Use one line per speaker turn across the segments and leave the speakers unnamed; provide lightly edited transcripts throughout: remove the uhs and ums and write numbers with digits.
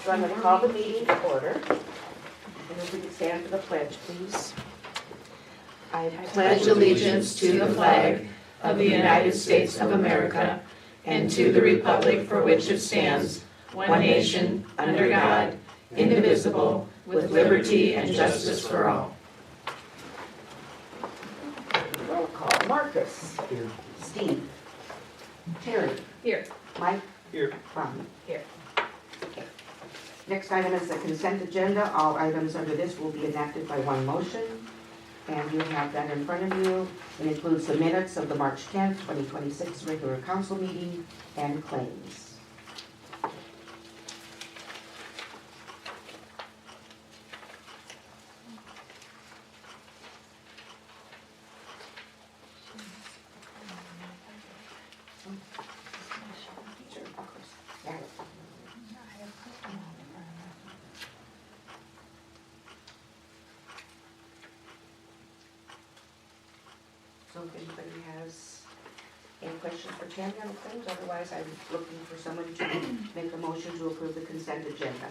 So I'm going to call the meeting to order. And if we could stand for the pledge, please. I
Pledge allegiance to the flag of the United States of America and to the republic for which it stands, one nation, under God, indivisible, with liberty and justice for all.
Roll call. Marcus.
Here.
Steve. Terry.
Here.
Mike.
Here.
Ron.
Here.
Okay. Next item is the consent agenda. All items under this will be enacted by one motion. And you have that in front of you. It includes the minutes of the March 10th, 2026 regular council meeting and claims. Sure, of course. Got it. So if anybody has any questions for Tammy on things, otherwise I'm looking for someone to make a motion to approve the consent agenda.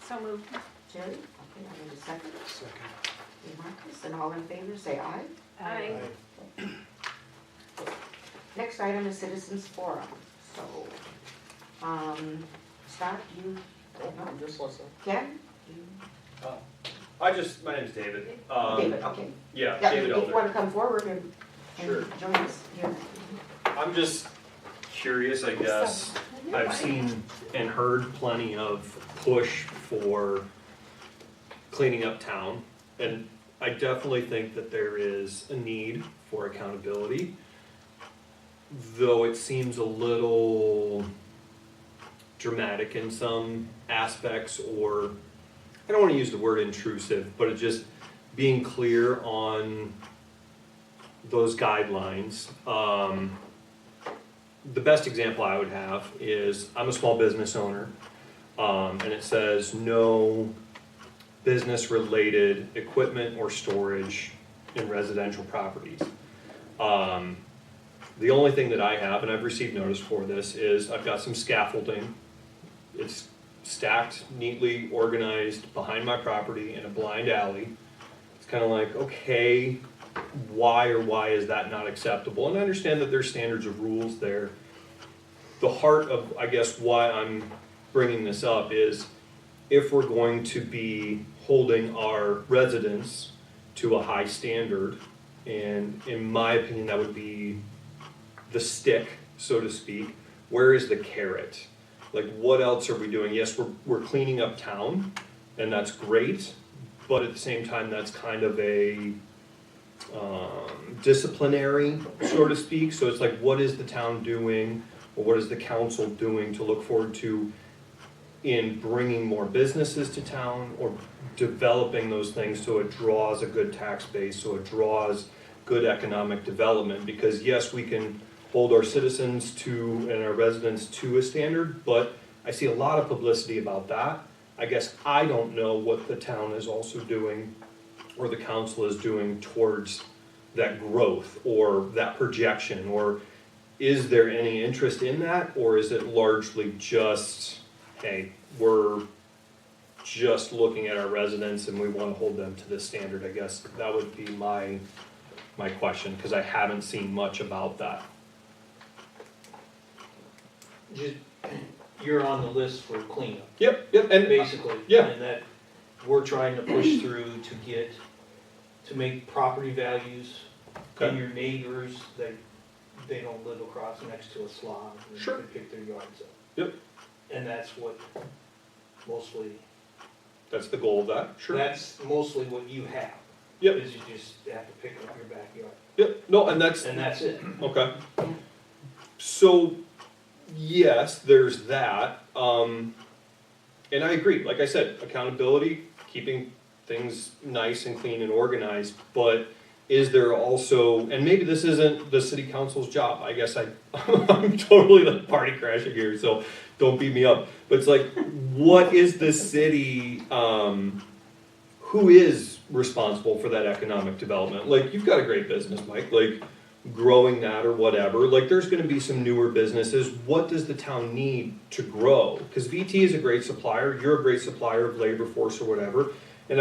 So moved.
Terry? Okay, I need a second.
Second.
Okay, Marcus, and all in favor, say aye.
Aye.
Next item is citizens forum. So, Scott, you,
I'm just listening.
Ken? You?
My name's David.
David, okay.
Yeah,
Yeah,
David
if you
Elder.
want to come forward and
Sure.
join us here.
I'm just curious, I guess. I've seen and heard plenty of push for cleaning up town, and I definitely think that there is a need for accountability, though it seems a little dramatic in some aspects, or I don't want to use the word intrusive, but it just being clear on those guidelines. The best example I would have is I'm a small business owner, and it says no business related equipment or storage in residential properties. The only thing that I have, and I've received notice for this, is I've got some scaffolding. It's stacked, neatly organized behind my property in a blind alley. It's kind of like, okay, why is that not acceptable? And I understand that there's standards of rules there. The heart of, I guess, why I'm bringing this up is if we're going to be holding our residents to a high standard, and in my opinion that would be the stick, so to speak, where is the carrot? Like, what else are we doing? Yes, we're cleaning up town, and that's great, but at the same time that's kind of a disciplinary, so to speak. So it's like, what is the town doing, or what is the council doing to look forward to in bringing more businesses to town, or developing those things so it draws a good tax base, so it draws good economic development? Because yes, we can hold our citizens to and our residents to a standard, but I see a lot of publicity about that. I guess I don't know what the town is also doing, or the council is doing towards that growth or that projection, or is there any interest in that, or is it largely just, hey, we're just looking at our residents and we want to hold them to this standard? I guess that would be my question, because I haven't seen much about that.
You're on the list for cleanup,
Yep, and
basically.
yeah.
And that we're trying to push through to make property values in
Okay.
your neighbors, that they don't live across next to a slum and
Sure.
can pick their yards up.
Yep.
And that's what mostly,
That's the goal of that, sure.
that's mostly what you have.
Yep.
Is you just have to pick up your backyard,
Yep, no, and that's,
and that's it.
okay. So, yes, there's that, and I agree, like I said, accountability, keeping things nice and clean and organized, but is there also, and maybe this isn't the city council's job, I guess I'm totally like party crashing here, so don't beat me up, but it's like, what is the city, who is responsible for that economic development? Like, you've got a great business, Mike, like, growing that or whatever, like there's gonna be some newer businesses, what does the town need to grow? Cause VT is a great supplier, you're a great supplier of labor force or whatever, and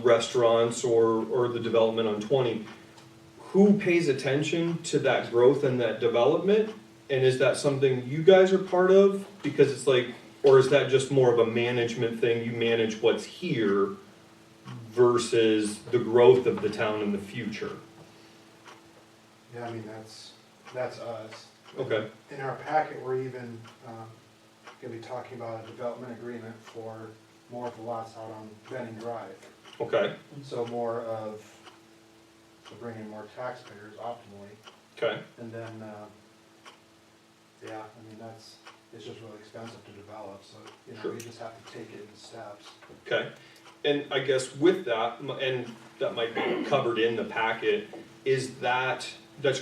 restaurants or the development on 20, who pays attention to that growth and that development? And is that something you guys are part of? Because it's like, or is that just more of a management thing, you manage what's here versus the growth of the town in the future?
Yeah, I mean, that's us.
Okay.
In our packet, we're even gonna be talking about a development agreement for more of the lots out on Benning Drive.
Okay,
So more of, to bring in more taxpayers optimally,
okay,
and then, yeah, I mean, it's just really expensive to develop, so,
Sure.
we just have to take it in steps.
okay. And I guess with that, and that might be covered in the packet, is that's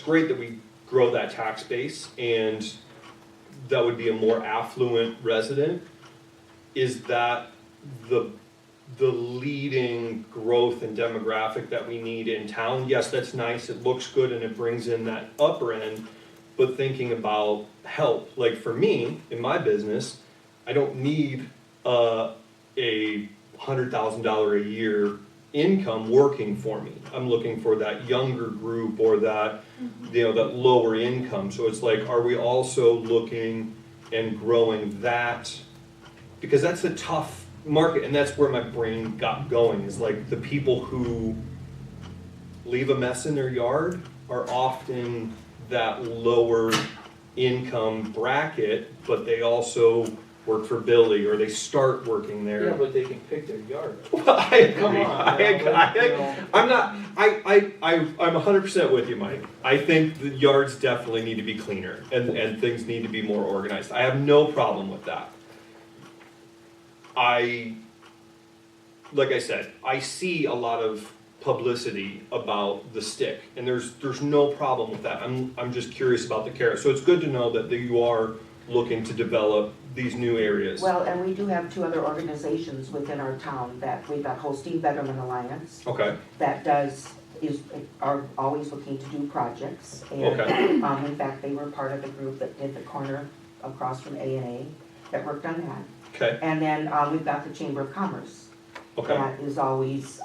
great that we grow that tax base and that would be a more affluent resident. Is that the leading growth and demographic that we need in town? Yes, that's nice, it looks good and it brings in that upper end, but thinking about help, like for me, in my business, I don't need a $100,000 a year income working for me. I'm looking for that younger group or that, that lower income. So it's like, are we also looking and growing that? Because that's a tough market, and that's where my brain got going, is like the people who leave a mess in their yard are often that lower income bracket, but they also work for Billy or they start working there.
Yeah, but they can pick their yard.
I agree.
Come on.
I'm 100% with you, Mike. I think the yards definitely need to be cleaner and things need to be more organized. I have no problem with that. Like I said, I see a lot of publicity about the stick, and there's no problem with that. I'm just curious about the carrot. So it's good to know that you are looking to develop these new areas.
Well, and we do have two other organizations within our town that we've got Holstein Betterment Alliance
Okay,
that are always looking to do projects. And,
okay,
in fact, they were part of the group that did the corner across from A&A that worked on that.
okay,
And then, we've got the Chamber of Commerce.
okay,
That is always,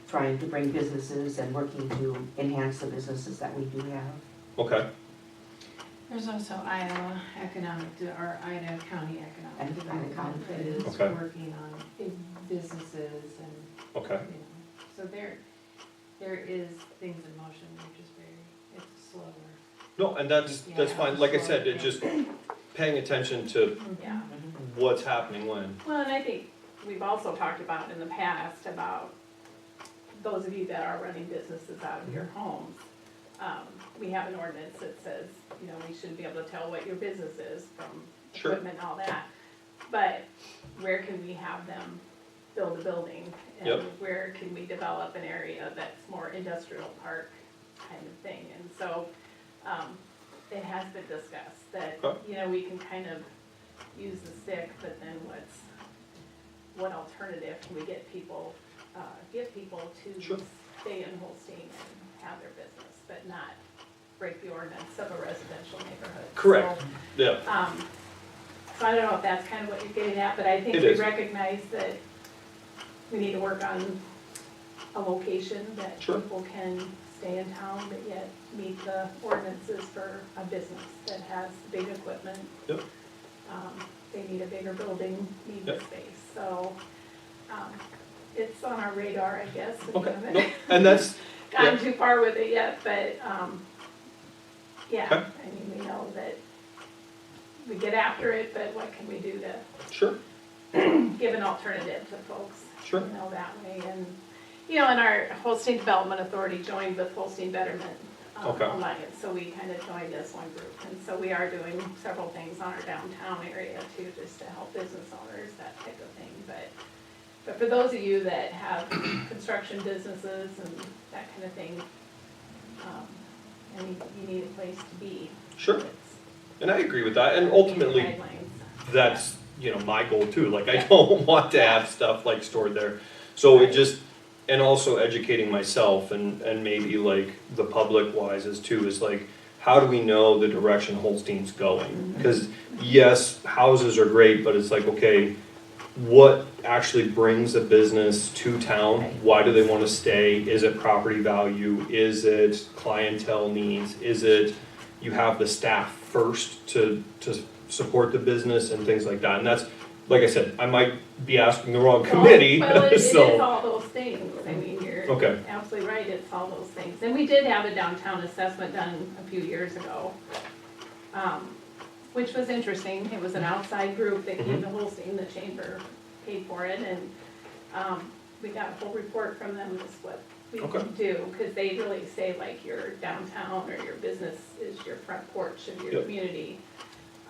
trying to bring businesses and working to enhance the businesses that we do have.
okay,
There's also Iowa Ida County Economic
And Ida
Development
County.
that is
Okay.
working on big businesses and,
okay.
so there is things in motion, which is it's slower.
No, and that's fine. Like I said, it just paying attention to
Yeah.
what's happening when.
Well, and I think we've also talked about in the past about those of you that are running businesses out of your homes. We have an ordinance that says, we should be able to tell what your business is from
Sure.
equipment and all that. But where can we have them build a building? And
Yep.
where can we develop an area that's more industrial park kind of thing? And so, it has been discussed that,
Okay.
we can kind of use the stick, but then what alternative can we get people to
Sure.
stay in Holstein and have their business, but not break the ordinance of a residential neighborhood?
Correct.
So,
Yeah,
so I don't know if that's kind of what you're getting at, but I think
It
we
is.
recognize that we need to work on a location that
Sure.
people can stay in town, but yet meet the ordinances for a business that has big equipment.
Yep.
They need a bigger building, need the
Yep.
space, so, it's on our radar, I guess. We
okay.
haven't
No, and that's,
gone
yeah.
too far with it yet, but, yeah,
Okay.
I mean, we know that we get after it, but what can we do to
Sure,
give an alternative to folks?
Sure.
That way, and, and our Holstein Development Authority joined with Holstein Betterment
Okay.
Alliance, so we kind of joined as one group. And so we are doing several things on our downtown area too, just to help business owners, that type of thing. But for those of you that have construction businesses and that kind of thing, and you need a place to be.
Sure.
it's-
And I agree with that. And ultimately,
guidelines.
that's, my goal too. Like, I don't want to have stuff like stored there. So it just, and also educating myself and maybe like the public wise as too, is like, how do we know the direction Holstein's going? Because yes, houses are great, but it's like, okay, what actually brings a business to town? Why do they wanna stay? Is it property value? Is it clientele needs? Is it, you have the staff first to support the business and things like that? And that's, like I said, I might be asking the wrong committee,
Well, it is
so.
all those things, I mean, you're
Okay.
absolutely right, it's all those things. And we did have a downtown assessment done a few years ago, which was interesting. It was an outside group that came to Holstein, the chamber paid for it, and we got a whole report from them as what we can do, because they really say like your downtown or your business is your front porch of your community.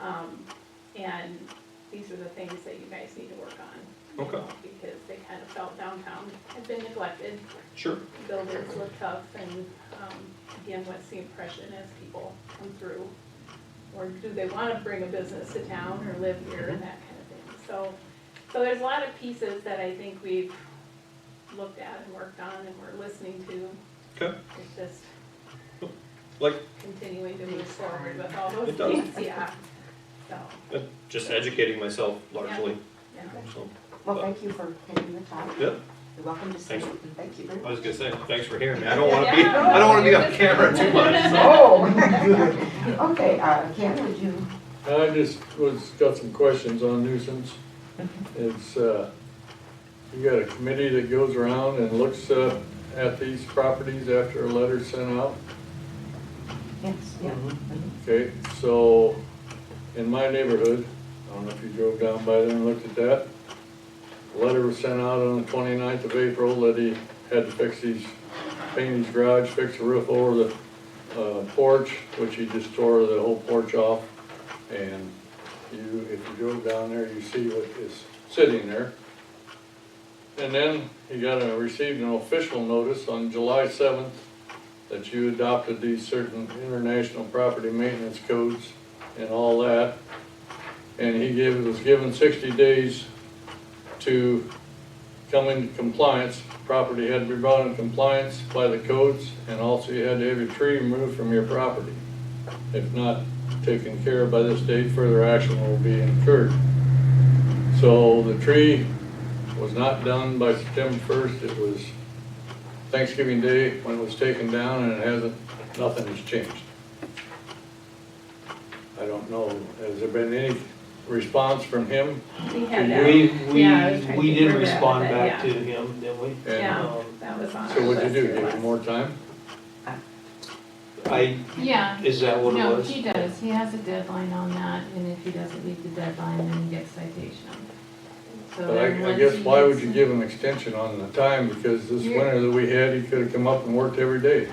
And these are the things that you guys need to work on. you know, Because they kind of felt downtown had been neglected.
Sure.
Builders were tough, and again, what's the impression as people come through? Or do they want to bring a business to town or live here and that kind of thing? So there's a lot of pieces that I think we've looked at and worked on and we're listening to.
Okay.
It's just
Like,
continuing to move forward with all those
It does.
things, yeah. So,
just educating myself largely,
yeah.
so.
Well, thank you for taking the time.
Yep.
You're welcome to stay,
Thanks.
and thank you very
I
much.
was gonna say, thanks for hearing me. I don't wanna be on camera too much, so.
Oh, okay, Ken, would you?
I just got some questions on nuisance. It's, you got a committee that goes around and looks at these properties after a letter's sent out?
Yes, yeah.
Okay, so in my neighborhood, I don't know if you drove down by there and looked at that. A letter was sent out on the 29th of April that he had to paint his garage, fix the roof over the porch, which he just tore the whole porch off. And if you drove down there, you see what is sitting there. And then he received an official notice on July 7th that you adopted these certain international property maintenance codes and all that. And was given 60 days to come into compliance. Property had to be brought in compliance by the codes, and also you had to have your tree removed from your property. If not taken care of by this date, further action will be incurred. So the tree was not done by September 1st. It was Thanksgiving Day when it was taken down, and nothing has changed. I don't know, has there been any response from him?
We had
To
that.
you?
Yeah, I was trying
We
to
did
remember that,
respond
but
back to
yeah.
him, didn't we?
Yeah, that was on our
So what'd
list
you do,
here
give
last.
him more time?
Yeah,
Is that what it
no,
was?
he does, he has a deadline on that, and if he doesn't meet the deadline, then he gets citation. So
But
then
I
once
guess
he
why would
gets-
you give him extension on the time, because this
You're-
winter that we had, he could've come up and worked every day.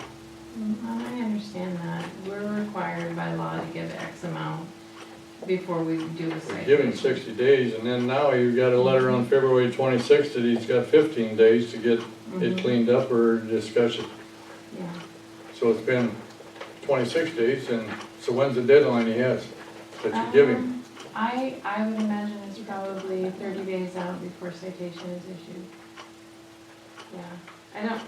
I understand that, we're required by law to give X amount before we do a
We
citation.
give him 60 days, and then now you got a letter on February 26th that he's got 15 days to get it
Mhm.
cleaned up or discuss it.
Yeah.
So it's been 26 days, and so when's the deadline he has that you give him?
I would imagine it's probably 30 days out before citation is issued. Yeah, I don't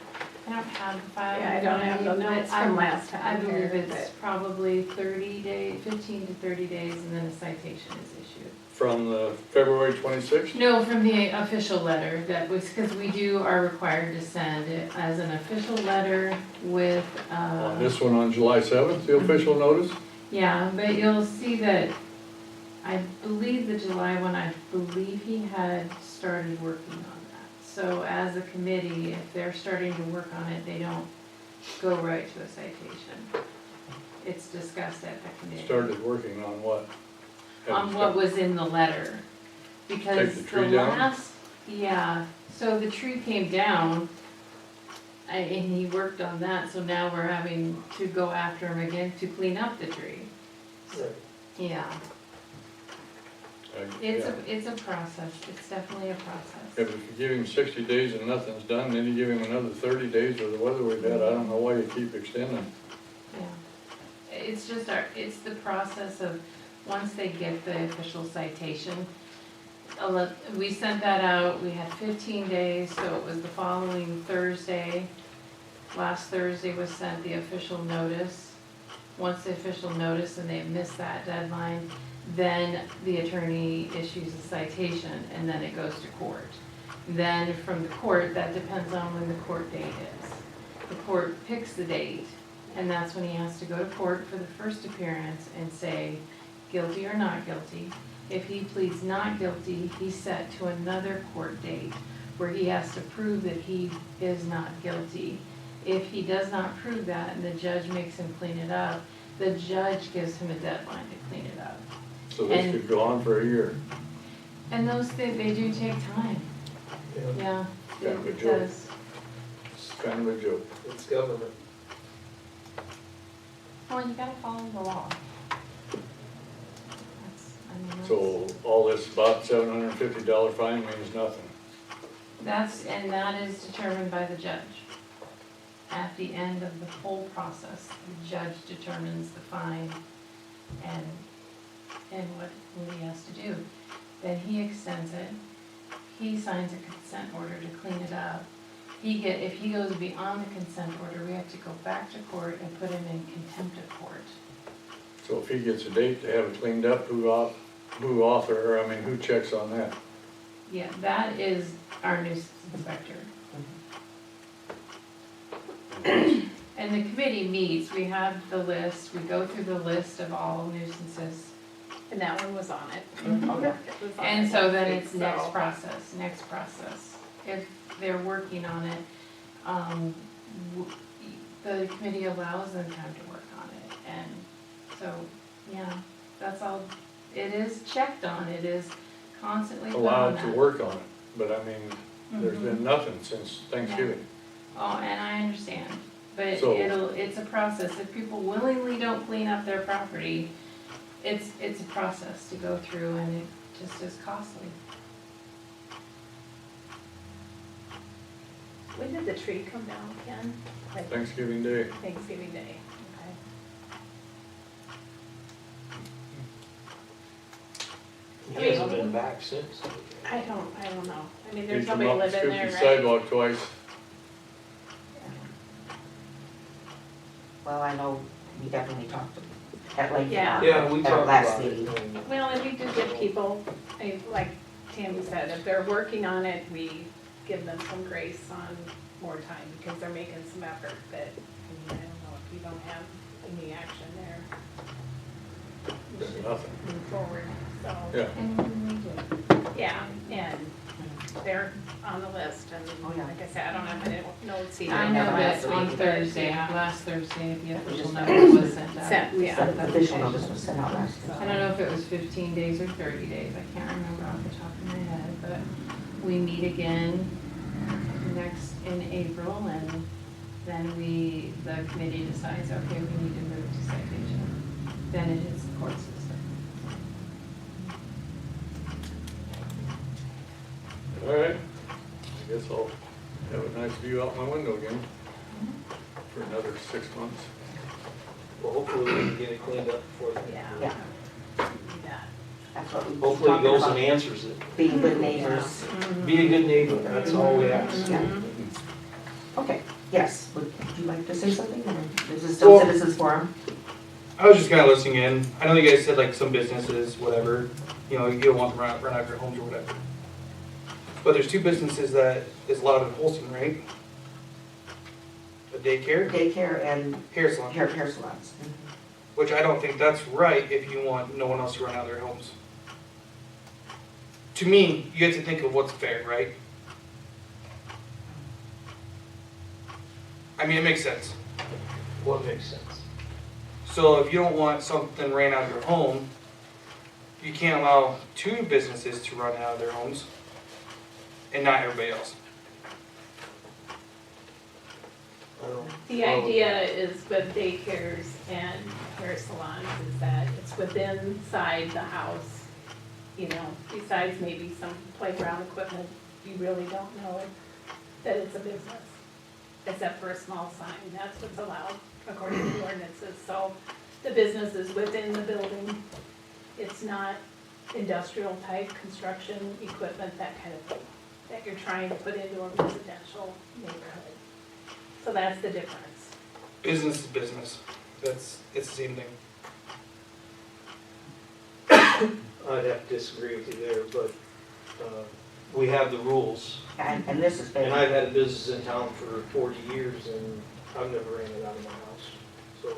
have the file.
Yeah, I don't have the
but
notes
I-
from last time
I believe
here,
it's probably 30 days, 15 to 30 days, and then a citation is issued.
From the February 26th?
No, from the official letter, that was, because we are required to send it as an official letter with,
On this one on July 7th, the official notice?
yeah, but you'll see that, I believe the July one, I believe he had started working on that. So as a committee, if they're starting to work on it, they don't go right to a citation. It's discussed at the committee.
Started working on what?
On what was in the letter. Because
Take the
the
tree down?
last, yeah, so the tree came down, and he worked on that, so now we're having to go after him again to clean up the tree. Yeah, it's a process, it's definitely a
If
process.
you give him 60 days and nothing's done, then you give him another 30 days with the weather we've had, I don't know why you keep extending.
Yeah, it's just it's the process of, once they get the official citation, we sent that out, we had 15 days, so it was the following Thursday. Last Thursday was sent the official notice. Once the official notice and they missed that deadline, then the attorney issues a citation and then it goes to court. Then from the court, that depends on when the court date is. The court picks the date, and that's when he has to go to court for the first appearance and say guilty or not guilty. If he pleads not guilty, he's set to another court date where he has to prove that he is not guilty. If he does not prove that and the judge makes him clean it up, the judge gives him a deadline to clean it up.
So this
And-
could go on for a year.
And those, they do take time, yeah,
Kind of a
it
joke.
does.
It's kind of a joke.
It's government.
Well, you gotta follow the law. That's.
So all this about $750 fine means nothing.
And that is determined by the judge. At the end of the whole process, the judge determines the fine and what he has to do. Then he extends it, he signs a consent order to clean it up. If he goes beyond the consent order, we have to go back to court and put him in contempt of court.
So if he gets a date to have it cleaned up, who checks on that?
Yeah, that is our nuisance inspector. And the committee meets, we have the list, we go through the list of all nuisances.
And that one was on it.
Okay.
It was on
And
it
so
last
then
week,
it's
so-
next process. If they're working on it, the committee allows them time to work on it. And so, yeah, that's all, it is checked on, it is constantly put on
Allowed
that.
to work on it, but I mean, there's
Mhm.
been nothing since Thanksgiving.
Oh, and I understand, but
So-
it's a process. If people willingly don't clean up their property, it's a process to go through and it just is costly.
When did the tree come down, Ken? Like
Thanksgiving Day.
Thanksgiving Day, okay.
He hasn't been back since.
I don't know. I mean,
He
there's
come
nobody
up and
living
scooped
there,
the
right?
sidewalk twice.
Well, I know we definitely talked at length.
Yeah.
Yeah, we
At our
talked
last
about it.
meeting.
Well, and we do give people, like Tammy said, if they're working on it, we give them some grace on more time because they're making some effort, but I don't know if you don't have any action there. You
There's
should
nothing.
move forward, so.
Yeah.
And we do.
Yeah, and they're on the list, and
Oh, yeah.
like I said, I don't have any notes either.
I know
Last
that on
week.
Thursday,
Yeah.
last Thursday, the official
Just-
notice was sent out.
Sent,
The
yeah.
official notice was sent out last
I
week.
don't know if it was 15 days or 30 days, I can't remember off the top of my head, but we meet again next in April, and then the committee decides, okay, we need to move to citation. Then it hits the court system.
All right. I guess I'll have a nice view out my window again for another 6 months.
Well, hopefully we can get it cleaned up before then.
Yeah.
Yeah.
Do that.
That's what we were
Hopefully he
talking
goes and
about,
answers it.
being good neighbors.
Be a good neighbor, that's all we ask.
Yeah. Okay, yes, would you like to say something, or is this still
Well-
citizens forum?
I was just kind of listening in. I know you guys said like some businesses, whatever, you know, you don't want them run out of your homes or whatever. But there's two businesses that is allowed in Holstein, right? A daycare,
Daycare and
hair salon,
hair salons.
which I don't think that's right if you want no one else to run out of their homes. To me, you have to think of what's fair, right? I mean, it makes sense.
What makes sense?
So if you don't want something ran out of your home, you can't allow two businesses to run out of their homes and not everybody else.
I don't-
The idea is with daycares and hair salons is that it's within inside the house, you know, besides maybe some playground equipment, you really don't know that it's a business, except for a small sign, that's what's allowed according to ordinances, so the business is within the building, it's not industrial type construction equipment, that kind of thing, that you're trying to put into a residential neighborhood. So that's the difference.
Business is business. It's the same thing.
I'd have to disagree with you there, but, we have the rules.
And this has been.
And I've had a business in town for 40 years and I've never ran it out of my house, so.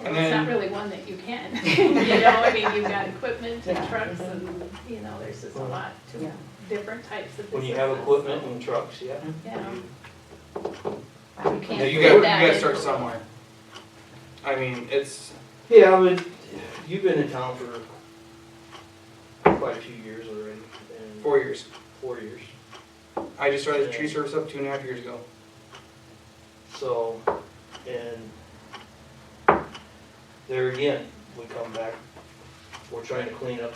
And
It's not
then-
really one that you can, you know, I mean, you've got equipment and
Yeah.
trucks and, you know, there's just a lot to
Yeah.
different types of businesses.
When you have equipment and trucks, yeah.
Yeah.
you-
You can't
Yeah, you
fit
gotta
that
start
into-
somewhere. I mean, it's,
Yeah, but you've been in town for quite a few years already, and
4 years.
4 years.
I just started the tree service up 2.5 years ago.
So, and there again, we come back, we're trying to clean up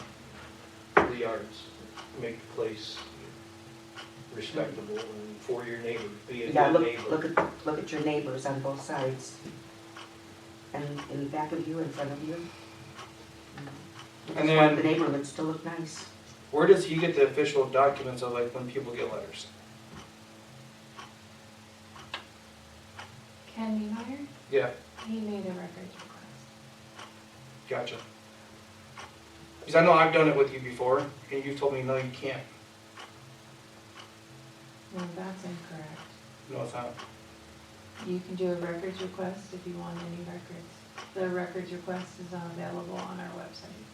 the yards, make the place respectable and for your neighbor, be
You
a
gotta
good
look
neighbor.
at your neighbors on both sides. And in back of you, in front of you. You
And
just want the
then-
neighborhoods to look nice.
Where does he get the official documents of like when people get letters?
Ken Niemeyer,
Yeah,
he made a records request.
gotcha. Because I know I've done it with you before, and you've told me, no, you can't.
No, that's incorrect.
No, it's not.
You can do a records request if you want any records. The records request is available on our website.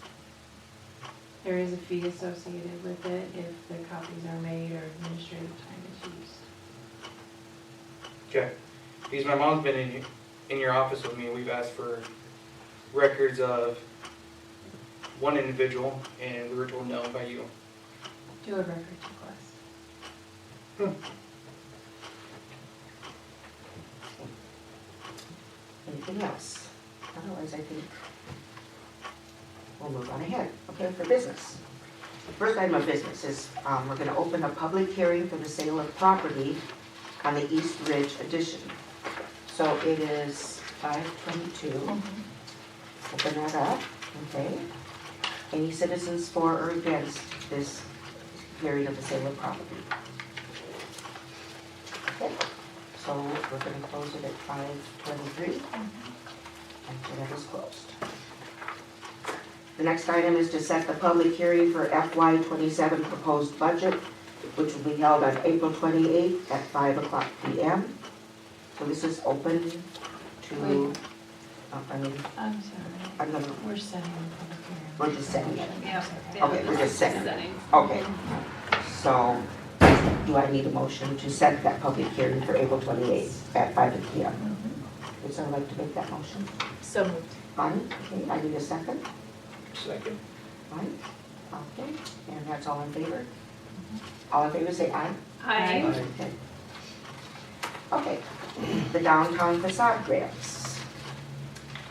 There is a fee associated with it if the copies are made or administrative time is used.
Okay. Because my mom's been in your office with me, and we've asked for records of one individual, and we were told no by you.
Do a records request.
Anything else? Otherwise, I think we'll move on ahead. Okay, for business. First item of business is, we're gonna open a public hearing for the sale of property on the East Ridge addition. So it is 5:22. Open that up, okay? Any citizens for or against this hearing of the sale of property? Okay, so we're gonna close it at 5:23. And so that is closed. The next item is to set the public hearing for FY '27 proposed budget, which will be held on April 28th at 5:00 PM. So this is open to,
Wait.
I mean,
I'm sorry,
I'm gonna,
we're setting the public hearing.
we're just setting it.
Yeah.
Okay, we're just setting it.
Setting.
Okay, so do I need a motion to set that public hearing for April 28th at 5 PM? Would someone like to make that motion?
So moved.
Fine, okay, I need a second.
Second.
Fine, okay, and that's all in favor? All in favor, say aye.
Hi.
Okay. Okay, the downtown facade grants.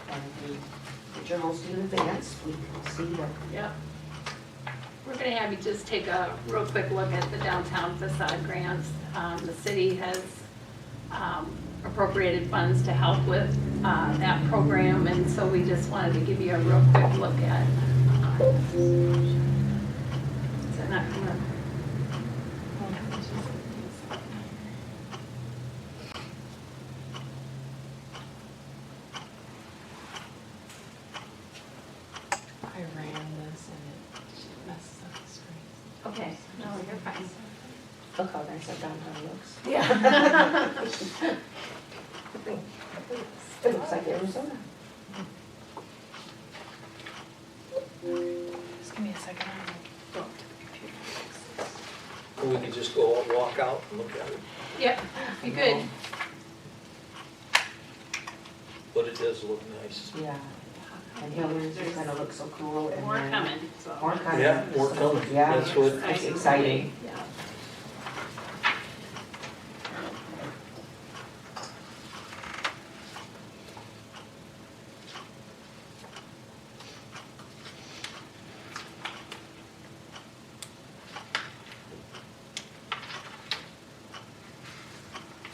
And we get your Holstein advance, we can see that.
Yep. We're gonna have you just take a real quick look at the downtown facade grants. The city has appropriated funds to help with that program, and so we just wanted to give you a real quick look at. Is that not coming up?
I ran this and it messes up the screen.
Okay, no, you're fine.
Look how nice that downtown looks.
Yeah.
It looks like Arizona.
Just give me a second, I'm gonna go up to the computer.
We could just go out, walk out and look at it,
Yep, you good.
but it does look nice.
Yeah, and Hilliard's just kind of looks so cool. And
More
then-
coming, so.
More coming.
Yeah, more coming.
Yeah,
That's what-
it's exciting.
Yeah.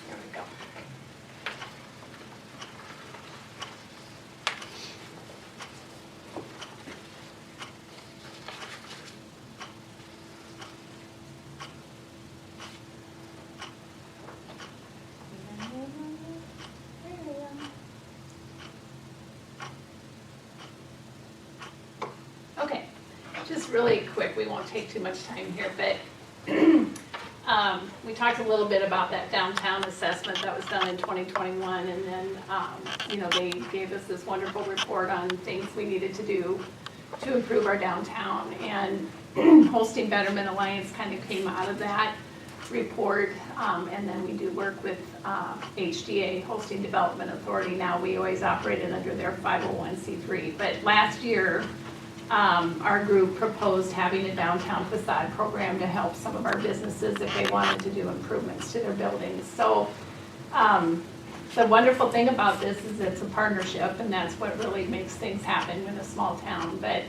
There we go.
really quick, we won't take too much time here, but we talked a little bit about that downtown assessment that was done in 2021, and then, they gave us this wonderful report on things we needed to do to improve our downtown, and Holstein Betterment Alliance kind of came out of that report, and then we do work with HDA, Holstein Development Authority. Now, we always operated under their 501c3, but last year, our group proposed having a downtown facade program to help some of our businesses if they wanted to do improvements to their buildings. So the wonderful thing about this is it's a partnership, and that's what really makes things happen in a small town. But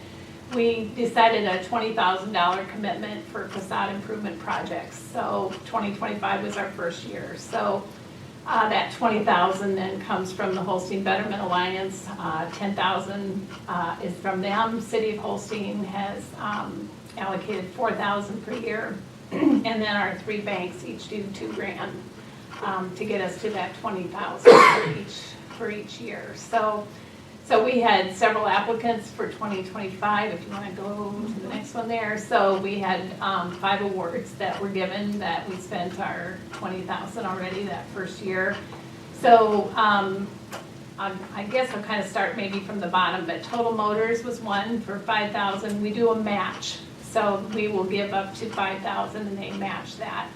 we decided a $20,000 commitment for facade improvement projects. So 2025 was our first year. So that $20,000 then comes from the Holstein Betterment Alliance. $10,000 is from them. City of Holstein has allocated $4,000 per year, and then our 3 banks each do $2,000 to get us to that $20,000 for each year. So we had several applicants for 2025, if you want to go to the next one there. So we had 5 awards that were given that we spent our $20,000 already that first year. So I guess I'll kind of start maybe from the bottom, but Total Motors was one for $5,000. We do a match, so we will give up to $5,000 and they match that.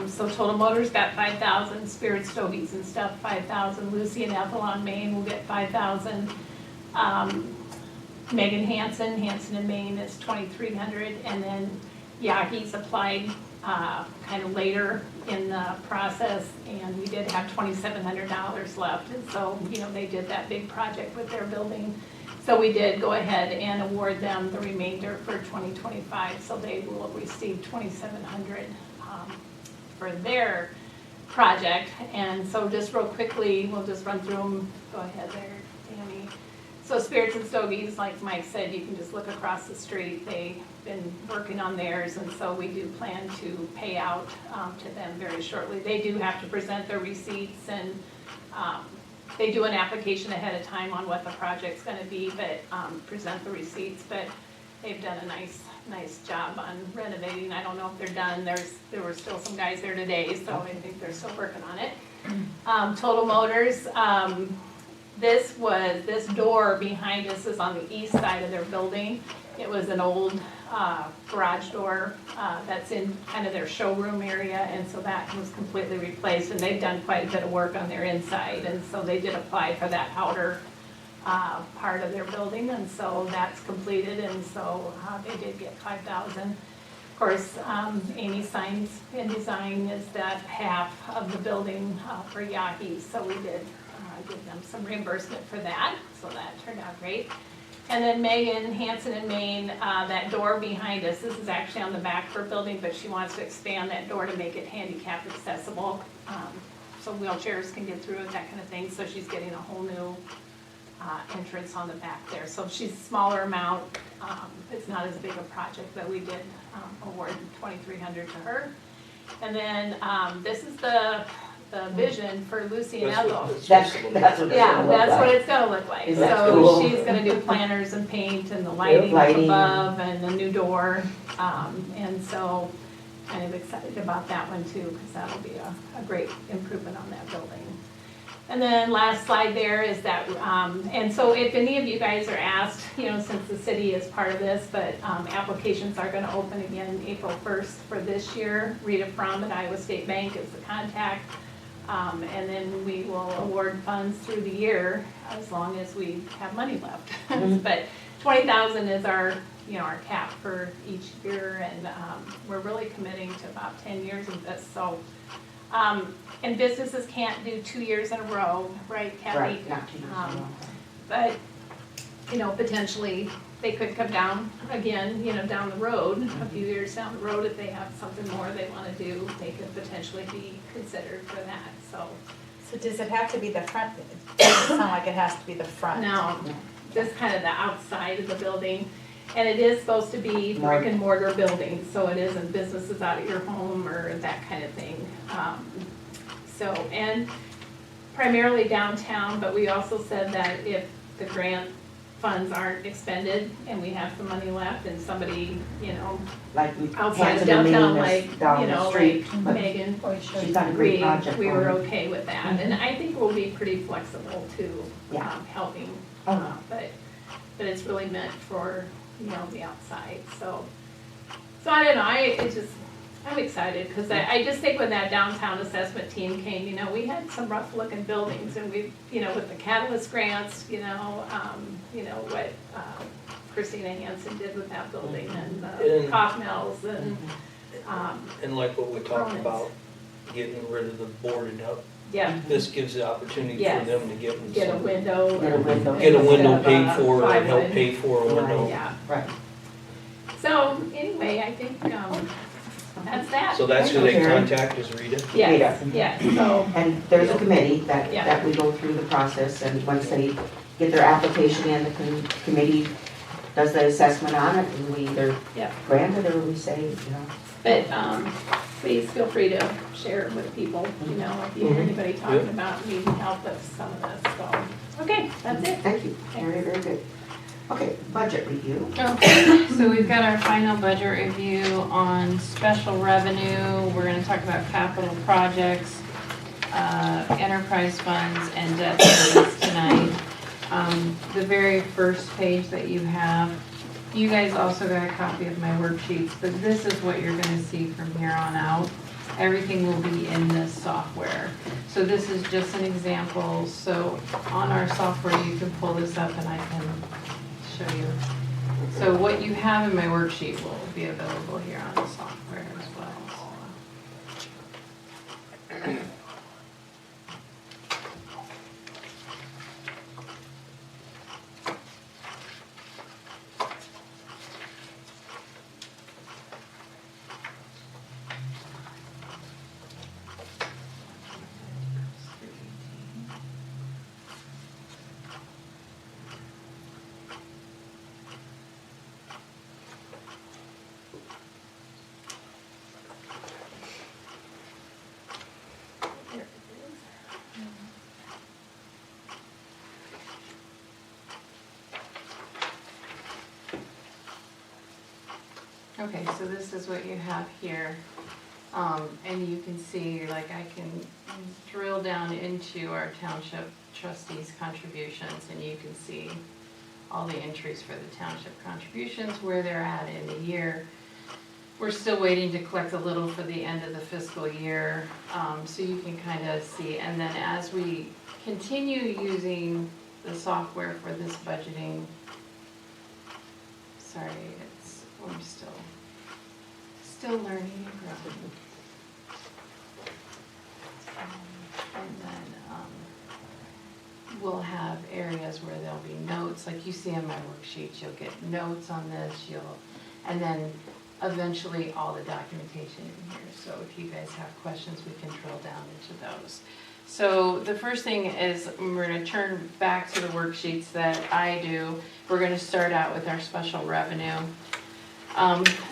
So Total Motors got $5,000, Spirit Stogies and stuff, $5,000. Lucy and Ethel on Main will get $5,000. Megan Hansen and Main is $2,300, and then Yahi's applied kind of later in the process, and we did have $2,700 left, and so they did that big project with their building. So we did go ahead and award them the remainder for 2025, so they will receive $2,700 for their project. And so just real quickly, we'll just run through them. Go ahead there, Tammy. So Spirits and Stogies, like Mike said, you can just look across the street. They've been working on theirs, and so we do plan to pay out to them very shortly. They do have to present their receipts, and they do an application ahead of time on what the project's gonna be, but present the receipts. But they've done a nice job on renovating. I don't know if they're done. There were still some guys there today, so I think they're still working on it. Total Motors, this door behind us is on the east side of their building. It was an old garage door that's in kind of their showroom area, and so that was completely replaced, and they've done quite a bit of work on their inside, and so they did apply for that outer part of their building, and so that's completed, and so they did get $5,000. Of course, Amy Signs and Design is that half of the building for Yahi, so we did give them some reimbursement for that, so that turned out great. And then Megan Hansen and Main, that door behind us, this is actually on the back of her building, but she wants to expand that door to make it handicap accessible, so wheelchairs can get through it, that kind of thing, so she's getting a whole new entrance on the back there. So she's a smaller amount. It's not as big a project, but we did award $2,300 to her. And then this is the vision for Lucy and Ethel.
That's what it's
Yeah,
gonna look
that's what
like.
it's gonna look like.
Isn't that
So
cool?
she's gonna do planters and paint and the lighting up above and the new door. And so kind of excited about that one too, because that'll be a great improvement on that building. And then last slide there is that, and so if any of you guys are asked, since the city is part of this, but applications are gonna open again April 1st for this year. Rita Fromm at Iowa State Bank is the contact. And then we will award funds through the year as long as we have money left. But $20,000 is our cap for each year, and we're really committing to about 10 years of this. So. And businesses can't do 2 years in a row, right, Kathy?
Right, not too much.
But, potentially they could come down again, down the road, a few years down the road, if they have something more they want to do, they could potentially be considered for that, so.
So does it have to be the front? It doesn't sound like it has to be the front.
No, just kind of the outside of the building. And it is supposed to be brick and mortar buildings, so it isn't businesses out of your home or that kind of thing. And primarily downtown, but we also said that if the grant funds aren't expended and we have some money left and somebody,
Like we
outside
hands
of
them
downtown,
meetings
like,
down the street, but
Megan,
she's done a great project.
we were
for
okay with that. And I think we'll be pretty flexible to,
Yeah.
helping.
Oh.
But it's really meant for, the outside, so I don't know, I'm excited, because I just think when that downtown assessment team came, we had some rough looking buildings, and we, with the catalyst grants, what Christina Hansen did with that building, and the
And-
cough mills, and,
And like what we talked
Right.
about, getting rid of the boarded up,
yeah,
this gives the opportunity for
Yes.
them to get
get a
some,
window.
Get a window.
get a window
instead
paid
of,
for, or help
plywood.
pay for a window.
Yeah,
Right.
so, anyway, I think, that's that.
So that's who they
Okay.
contact, is Rita?
Yes, yes, so,
And there's a committee that,
Yeah.
that we go through the process, and once they get their application in, the committee does the assessment on it, and we either
Yeah.
grant it or we say,
but, please feel free to share with people, if you hear anybody talking about needing help with some of this, so. Okay, that's it.
thank you, very, very good. Okay, budget review.
Okay, so we've got our final budget review on special revenue. We're gonna talk about capital projects, enterprise funds, and debt service tonight. The very first page that you have, you guys also got a copy of my worksheets, but this is what you're gonna see from here on out. Everything will be in this software. So this is just an example. So on our software, you can pull this up and I can show you. So what you have in my worksheet will be available here on the software as well. There it is. Okay, so this is what you have here. And you can see, like, I can drill down into our township trustees' contributions, and you can see all the entries for the township contributions, where they're at in the year. We're still waiting to collect a little for the end of the fiscal year, so you can kind of see. And then as we continue using the software for this budgeting, sorry, we're still learning and growing. And then we'll have areas where there'll be notes, like you see in my worksheets, you'll get notes on this, and then eventually all the documentation in here. So if you guys have questions, we can drill down into those. So the first thing is, we're gonna turn back to the worksheets that I do. We're gonna start out with our special revenue.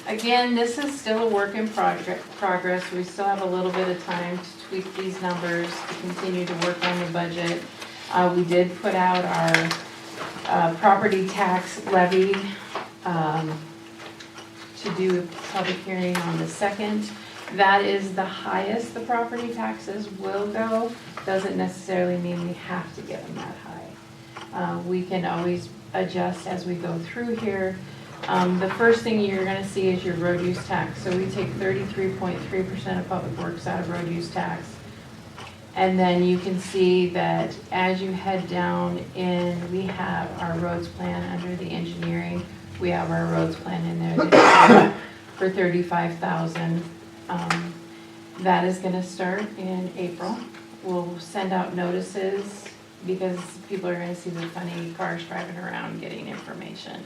Again, this is still a work in progress. We still have a little bit of time to tweak these numbers, to continue to work on the budget. We did put out our property tax levy to do a public hearing on the 2nd. That is the highest the property taxes will go. Doesn't necessarily mean we have to get them that high. We can always adjust as we go through here. The first thing you're gonna see is your road use tax. So we take 33.3% of public works out of road use tax. And then you can see that as you head down in, we have our roads plan under the engineering. We have our roads plan in there this year for $35,000. That is gonna start in April. We'll send out notices because people are gonna see the funny cars driving around getting information.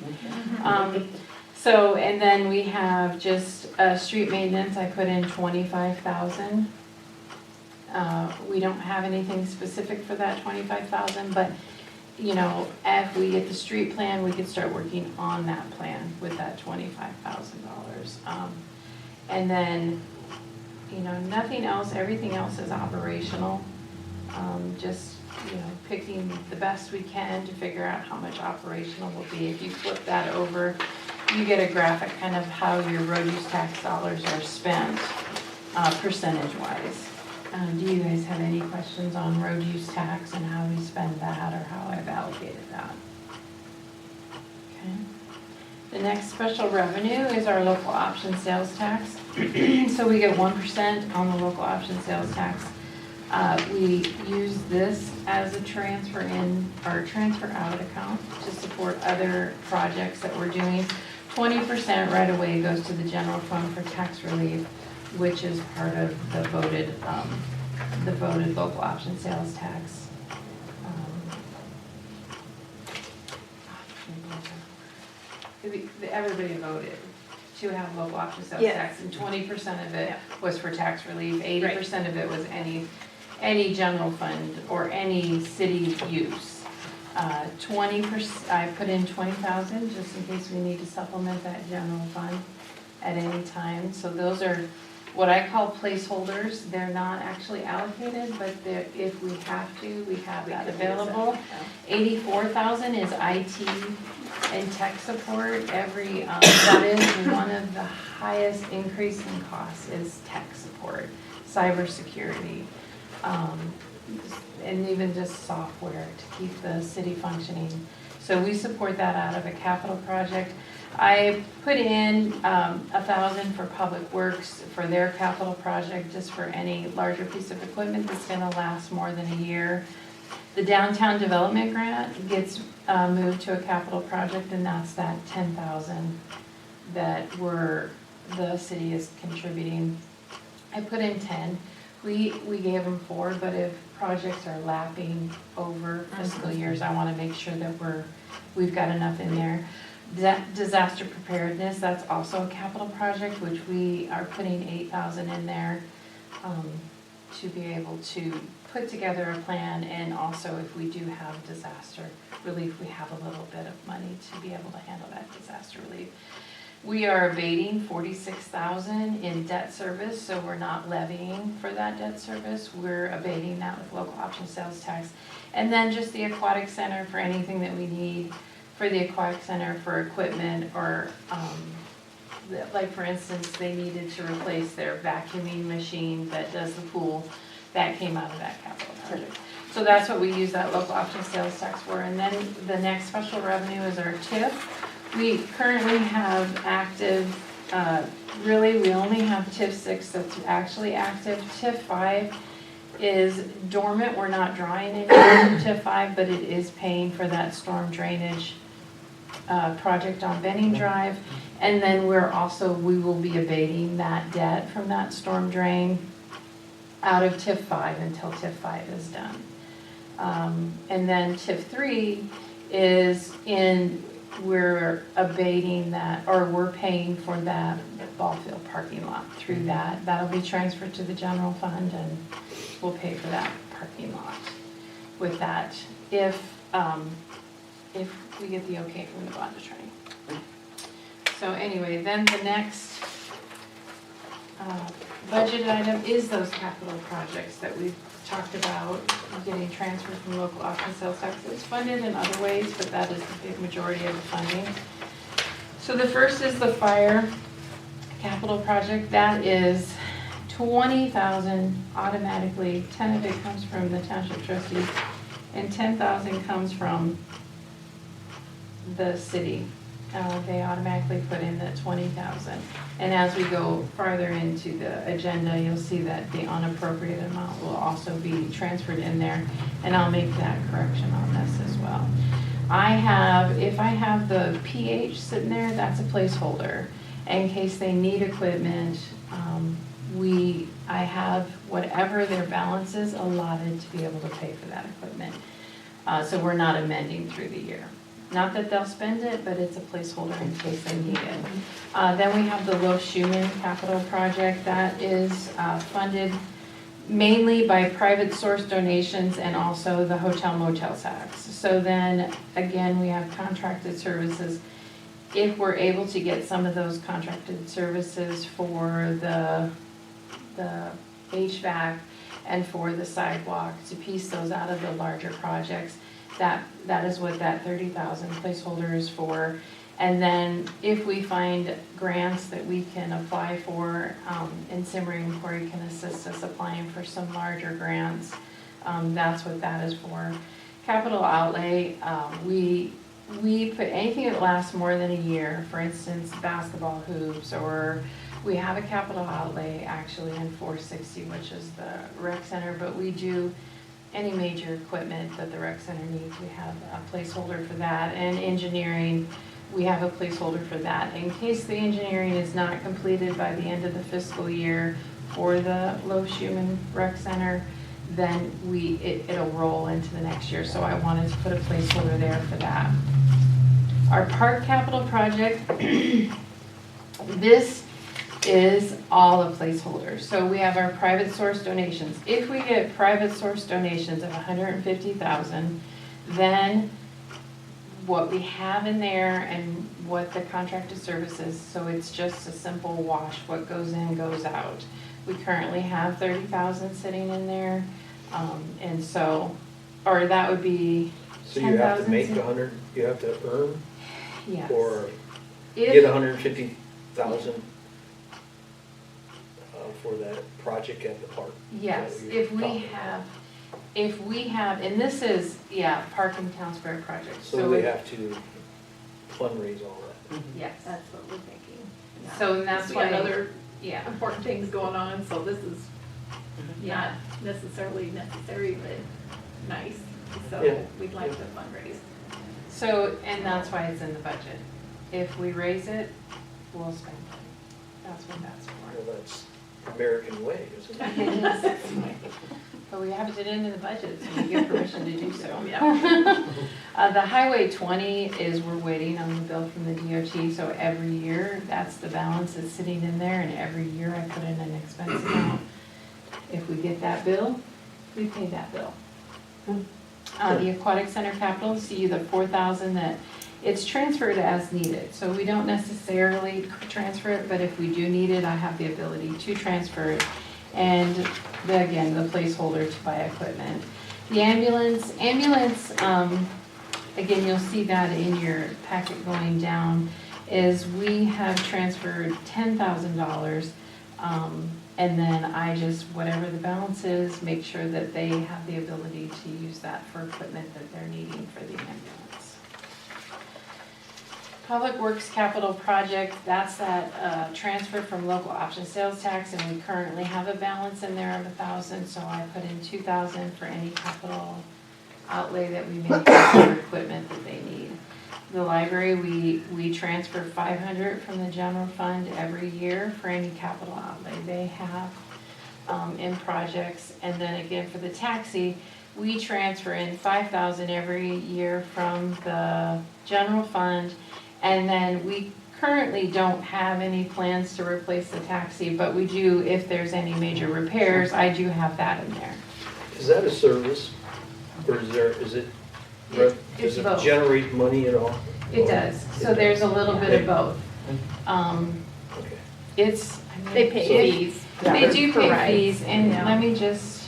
So, and then we have just street maintenance. I put in 25,000. We don't have anything specific for that 25,000, but if we get the street plan, we could start working on that plan with that $25,000. And then, nothing else, everything else is operational. Just picking the best we can to figure out how much operational will be. If you flip that over, you get a graphic kind of how your road use tax dollars are spent, percentage-wise. Do you guys have any questions on road use tax and how we spend that or how I've allocated that? Okay. The next special revenue is our local option sales tax. So we get 1% on the local option sales tax. We use this as a transfer in or transfer out account to support other projects that we're doing. 20% right away goes to the general fund for tax relief, which is part of the voted local option sales tax. Everybody voted to have local option sales
Yes.
tax, and 20% of it
Yeah.
was for tax relief. 80% of it was any general fund or any city use. 20%, I put in 20,000 just in case we need to supplement that general fund at any time. So those are what I call placeholders. They're not actually allocated, but if we have to, we have that available. 84,000 is IT and tech support. That is one of the highest increase in costs is tech support, cybersecurity, and even just software to keep the city functioning. So we support that out of a capital project. I put in 1,000 for Public Works for their capital project, just for any larger piece of equipment that's gonna last more than a year. The downtown development grant gets moved to a capital project, and that's that 10,000 that the city is contributing. I put in 10. We gave them 4, but if projects are lapping over fiscal years, I wanna make sure that we've got enough in there. Disaster preparedness, that's also a capital project, which we are putting 8,000 in there to be able to put together a plan, and also if we do have disaster relief, we have a little bit of money to be able to handle that disaster relief. We are abating 46,000 in debt service, so we're not levying for that debt service. We're abating that with local option sales tax. And then just the aquatic center for anything that we need for the aquatic center for equipment, or like for instance, they needed to replace their vacuuming machine that does the pool. That came out of that capital project. So that's what we use that local option sales tax for. And then the next special revenue is our TIF. We currently have active, really we only have TIF 6 that's actually active. TIF 5 is dormant, we're not drawing any from TIF 5, but it is paying for that storm drainage project on Benning Drive. And then we will be abating that debt from that storm drain out of TIF 5 until TIF 5 is done. And then TIF 3 is we're abating that, or we're paying for that ball field parking lot through that. That'll be transferred to the general fund, and we'll pay for that parking lot with that if we get the okay from the bond attorney. So anyway, then the next budget item is those capital projects that we've talked about getting transferred from local option sales tax. It's funded in other ways, but that is the big majority of the funding. So the first is the fire capital project. That is 20,000 automatically. 10 of it comes from the township trustees, and 10,000 comes from the city. They automatically put in the 20,000. And as we go farther into the agenda, you'll see that the unappropriated amount will also be transferred in there, and I'll make that correction on this as well. If I have the PH sitting there, that's a placeholder. In case they need equipment, I have whatever their balance is allotted to be able to pay for that equipment. So we're not amending through the year. Not that they'll spend it, but it's a placeholder in case they need it. Then we have the Low Schumann capital project that is funded mainly by private source donations and also the hotel motel tax. So then again, we have contracted services. If we're able to get some of those contracted services for the HVAC and for the sidewalk, to piece those out of the larger projects. That is what that 30,000 placeholder is for. And then if we find grants that we can apply for, and Simmering Corey can assist us applying for some larger grants, that's what that is for. Capital outlay, we put anything that lasts more than a year, for instance, basketball hoops, or we have a capital outlay actually in 460, which is the rec center, but we do any major equipment that the rec center needs, we have a placeholder for that. And engineering, we have a placeholder for that. In case the engineering is not completed by the end of the fiscal year for the Low Schumann Rec Center, then it'll roll into the next year. So I wanted to put a placeholder there for that. Our park capital project, this is all a placeholder. So we have our private source donations. If we get private source donations of 150,000, then what we have in there and what the contracted services, so it's just a simple wash, what goes in goes out. We currently have 30,000 sitting in there, and so, or that would be
So you have to
10,000.
make 100, you have to earn
Yes.
or
If-
get 150,000 for that project at the park.
Yes,
Is that what you're
if we
talking about?
have, and this is, Park and Town Square project,
So
so,
they have to fundraise all that.
yes,
That's what we're thinking. Yeah.
so that's
We
why,
got other
yeah,
important things going on, so this is not necessarily necessary, but nice.
Yeah.
So we'd like to fundraise.
so, and that's why it's in the budget. If we raise it, we'll spend it, that's what that's for.
Well, that's American way, isn't it?
It is. But we have it into the budget, so we get permission to do so.
Yeah.
The Highway 20 is, we're waiting on the bill from the DOT, so every year, that's the balance that's sitting in there, and every year I put in an expense amount. If we get that bill, we pay that bill. The Aquatic Center capital, see the 4,000 that, it's transferred as needed, so we don't necessarily transfer it, but if we do need it, I have the ability to transfer it. And again, the placeholder to buy equipment. The ambulance, again, you'll see that in your packet going down, is we have transferred $10,000. And then I just, whatever the balance is, make sure that they have the ability to use that for equipment that they're needing for the ambulance. Public Works Capital Project, that's that transfer from local option sales tax, and we currently have a balance in there of 1,000, so I put in 2,000 for any capital outlay that we make for equipment that they need. The library, we transfer 500 from the general fund every year for any capital outlay they have in projects, and then again for the taxi, we transfer in 5,000 every year from the general fund. And then we currently don't have any plans to replace the taxi, but we do, if there's any major repairs, I do have that in there.
Is that a service, or is it,
It's
does it
both.
generate money at all?
It does, so there's a little bit of both.
Okay.
It's,
They pay fees.
they do
for
pay
rides.
fees, and
Yeah.
let me just,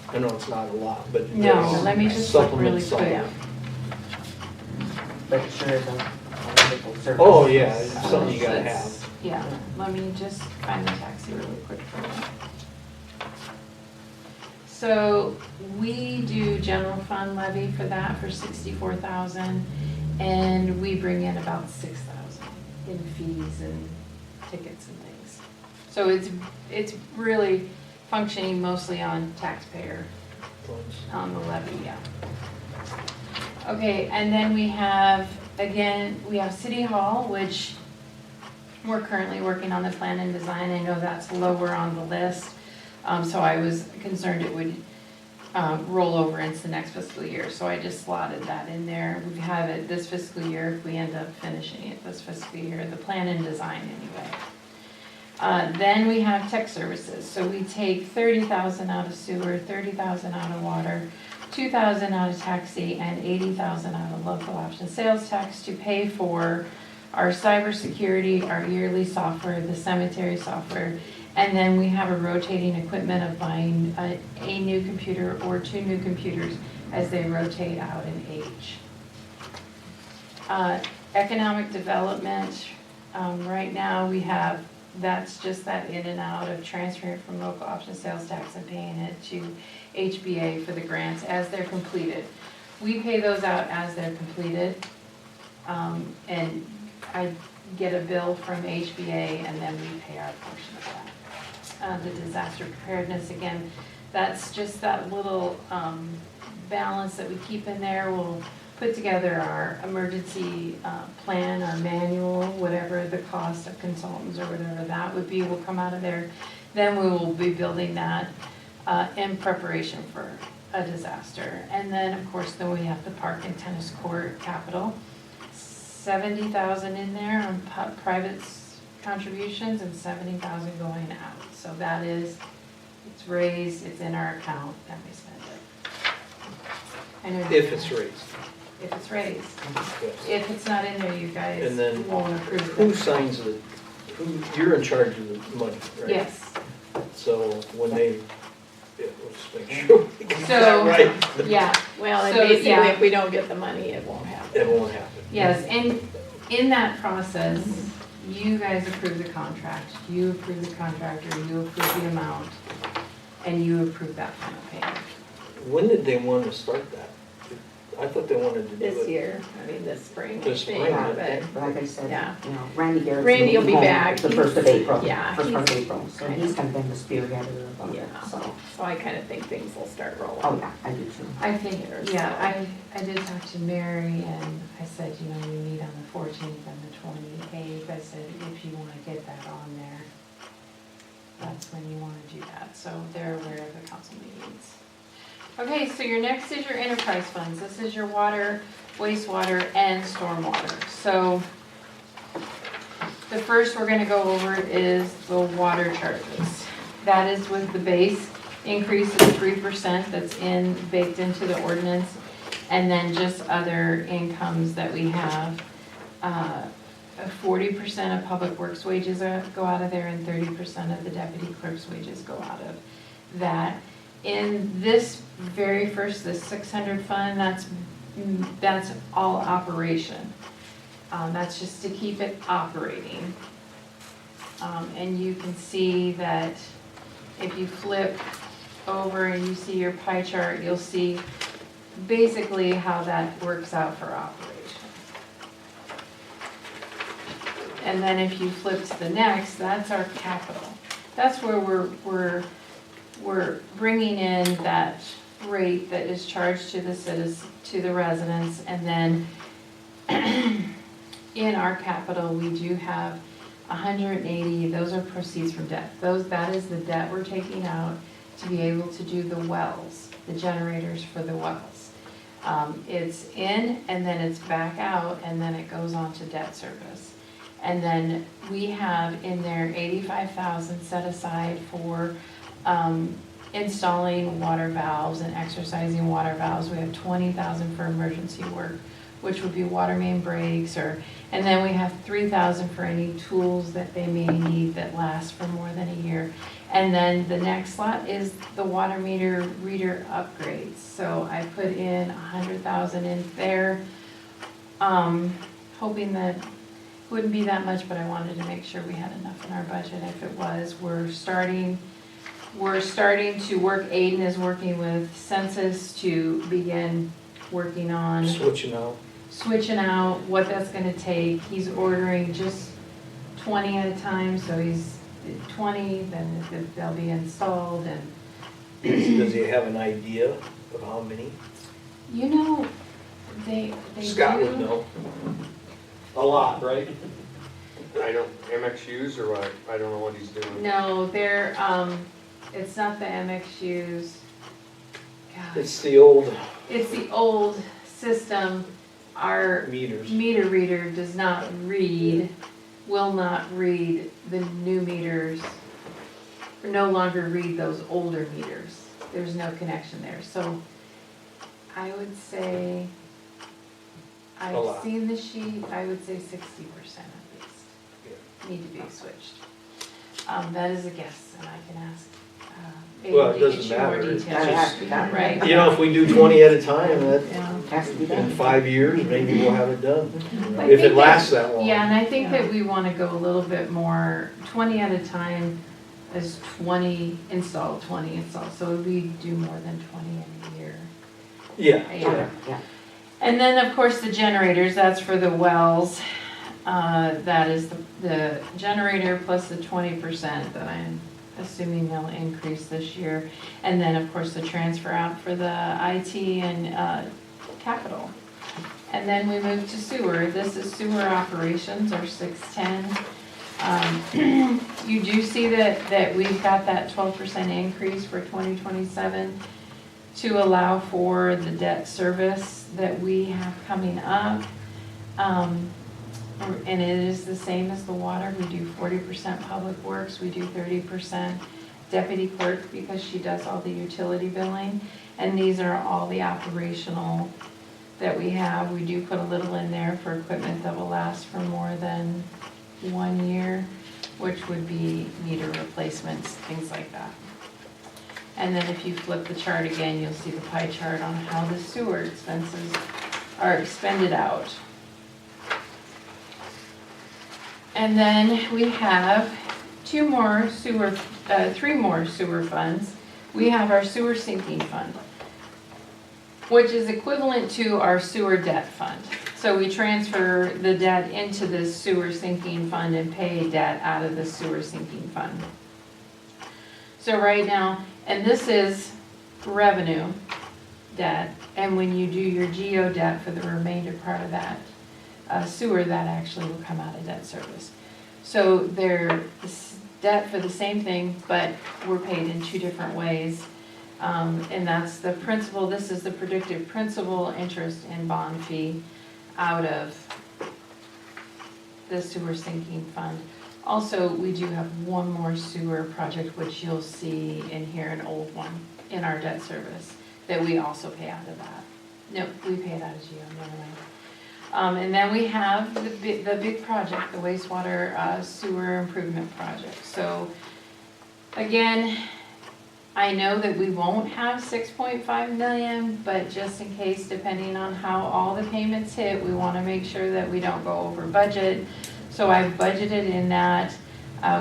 I know it's not a lot, but it
no,
does
let me just look
supplement
really quick.
something.
But it sure is a wonderful service.
Oh, yeah, it's something you gotta have.
Yeah, let me just find the taxi really quick for you. So we do general fund levy for that for 64,000, and we bring in about 6,000 in fees and tickets and things. So it's really functioning mostly on taxpayer, on the levy, yeah. Okay, and then we have, again, we have City Hall, which we're currently working on the plan and design. I know that's lower on the list, so I was concerned it would roll over into the next fiscal year. So I just slotted that in there. We have it this fiscal year if we end up finishing it this fiscal year, the plan and design anyway. Then we have tech services. So we take 30,000 out of sewer, 30,000 out of water, 2,000 out of taxi, and 80,000 out of local option sales tax to pay for our cybersecurity, our yearly software, the cemetery software, And then we have a rotating equipment of buying a new computer or 2 new computers as they rotate out in age. Economic development, right now we have, that's just that in and out of transferring it from local option sales tax and paying it to HBA for the grants as they're completed. We pay those out as they're completed, and I get a bill from HBA and then we pay our portion of that. The disaster preparedness, again, that's just that little balance that we keep in there. We'll put together our emergency plan, our manual, whatever the cost of consultants or whatever that would be will come out of there. Then we will be building that in preparation for a disaster. And then, of course, then we have the park and tennis court capital. 70,000 in there on private contributions and 70,000 going out. So that is, it's raised, it's in our account, and we spend it. I know
If it's raised.
If it's raised.
Yes.
If it's not in there, you guys
And then
won't approve
Who
it.
signs you're in charge of the money, right?
Yes,
So when they, let's make sure we get
So-
that right.
yeah,
Well, and
So,
basically,
yeah.
if we don't get the money, it won't happen.
It won't happen.
yes, and in that process, you guys approve the contract, you approve the contractor, you approve the amount, and you approve that final payment.
When did they want to start that? I thought they wanted to do it.
This year, I mean, this spring, I
This
think,
spring, I
but,
think.
Like I said,
Yeah.
you know, Randy Garrett's
Randy will
moving
be
home
back.
the 1st of April.
Yeah,
First part of
he's-
April, so he's kind of been the spearheader of
Yeah.
it, so.
so I kind of think things will start rolling.
Oh, yeah, I do too.
I think, yeah, I did talk to Mary and I said, you know, we meet on the 14th and the 28th. I said, if you want to get that on there, that's when you want to do that. So they're aware of the council meetings. Okay, so your next is your enterprise funds. This is your water, wastewater, and stormwater. So the first we're gonna go over is the water charges. That is with the base increase of 3% that's baked into the ordinance, and then just other incomes that we have. 40% of public works wages go out of there, and 30% of the deputy clerk's wages go out of that. In this very first, the 600 fund, that's all operation. That's just to keep it operating. And you can see that if you flip over and you see your pie chart, you'll see basically how that works out for operation. And then if you flip to the next, that's our capital. That's where we're bringing in that rate that is charged to the citizens, to the residents, and then in our capital, we do have 180, those are proceeds from debt. That is the debt we're taking out to be able to do the wells, the generators for the wells. It's in, and then it's back out, and then it goes on to debt service. And then we have in there 85,000 set aside for installing water valves and exercising water valves. We have 20,000 for emergency work, which would be water main breaks, and then we have 3,000 for any tools that they may need that last for more than a year. And then the next slot is the water meter reader upgrades. So I put in 100,000 in there, hoping that it wouldn't be that much, but I wanted to make sure we had enough in our budget. If it was, we're starting to work, Aiden is working with Census to begin working on
Switching out.
what that's gonna take. He's ordering just 20 at a time, so he's 20, then they'll be installed, and
Does he have an idea of how many?
you know, they
Scott would
do.
know. A lot, right?
I don't, MXUs or what? I don't know what he's doing.
No, they're, it's not the MXUs. God,
It's the old
it's the old system. Our
meters.
meter reader does not read, will not read the new meters, or no longer read those older meters. There's no connection there, so I would say,
A
I've
lot.
seen the sheet, I would say 60% at least need to be switched. That is a guess, and I can ask,
Well, it
Amy to get
doesn't
you more
matter.
details.
That has to be done.
Right.
You know, if we do 20 at a time, that,
Yeah.
Has to be
in
done.
5 years, maybe we'll have it done.
I
If
think
it lasts that long.
Yeah, and I think that we wanna go a little bit more, 20 at a time is 20 install, 20 install, so we do more than 20 in a year.
Yeah,
Yeah.
Yeah.
And then, of course, the generators, that's for the wells. That is the generator plus the 20% that I'm assuming they'll increase this year. And then, of course, the transfer out for the IT and capital. And then we move to sewer. This is sewer operations, our 610. You do see that we've got that 12% increase for 2027 to allow for the debt service that we have coming up. And it is the same as the water. We do 40% public works, we do 30% deputy clerk because she does all the utility billing. And these are all the operational that we have. We do put a little in there for equipment that will last for more than 1 year, which would be meter replacements, things like that. And then if you flip the chart again, you'll see the pie chart on how the sewer expenses are expended out. And then we have three more sewer funds. We have our sewer sinking fund, which is equivalent to our sewer debt fund. So we transfer the debt into this sewer sinking fund and pay debt out of the sewer sinking fund. So right now, and this is revenue debt, and when you do your geo debt for the remainder part of that sewer, that actually will come out of debt service. So they're debt for the same thing, but we're paid in two different ways. And that's the principal, this is the predictive principal, interest, and bond fee out of the sewer sinking fund. Also, we do have one more sewer project, which you'll see in here, an old one, in our debt service, that we also pay out of that. No, we pay it out of geo, never mind. And then we have the big project, the wastewater sewer improvement project. So, again, I know that we won't have 6.5 million, but just in case, depending on how all the payments hit, we want to make sure that we don't go over budget. So I've budgeted in that.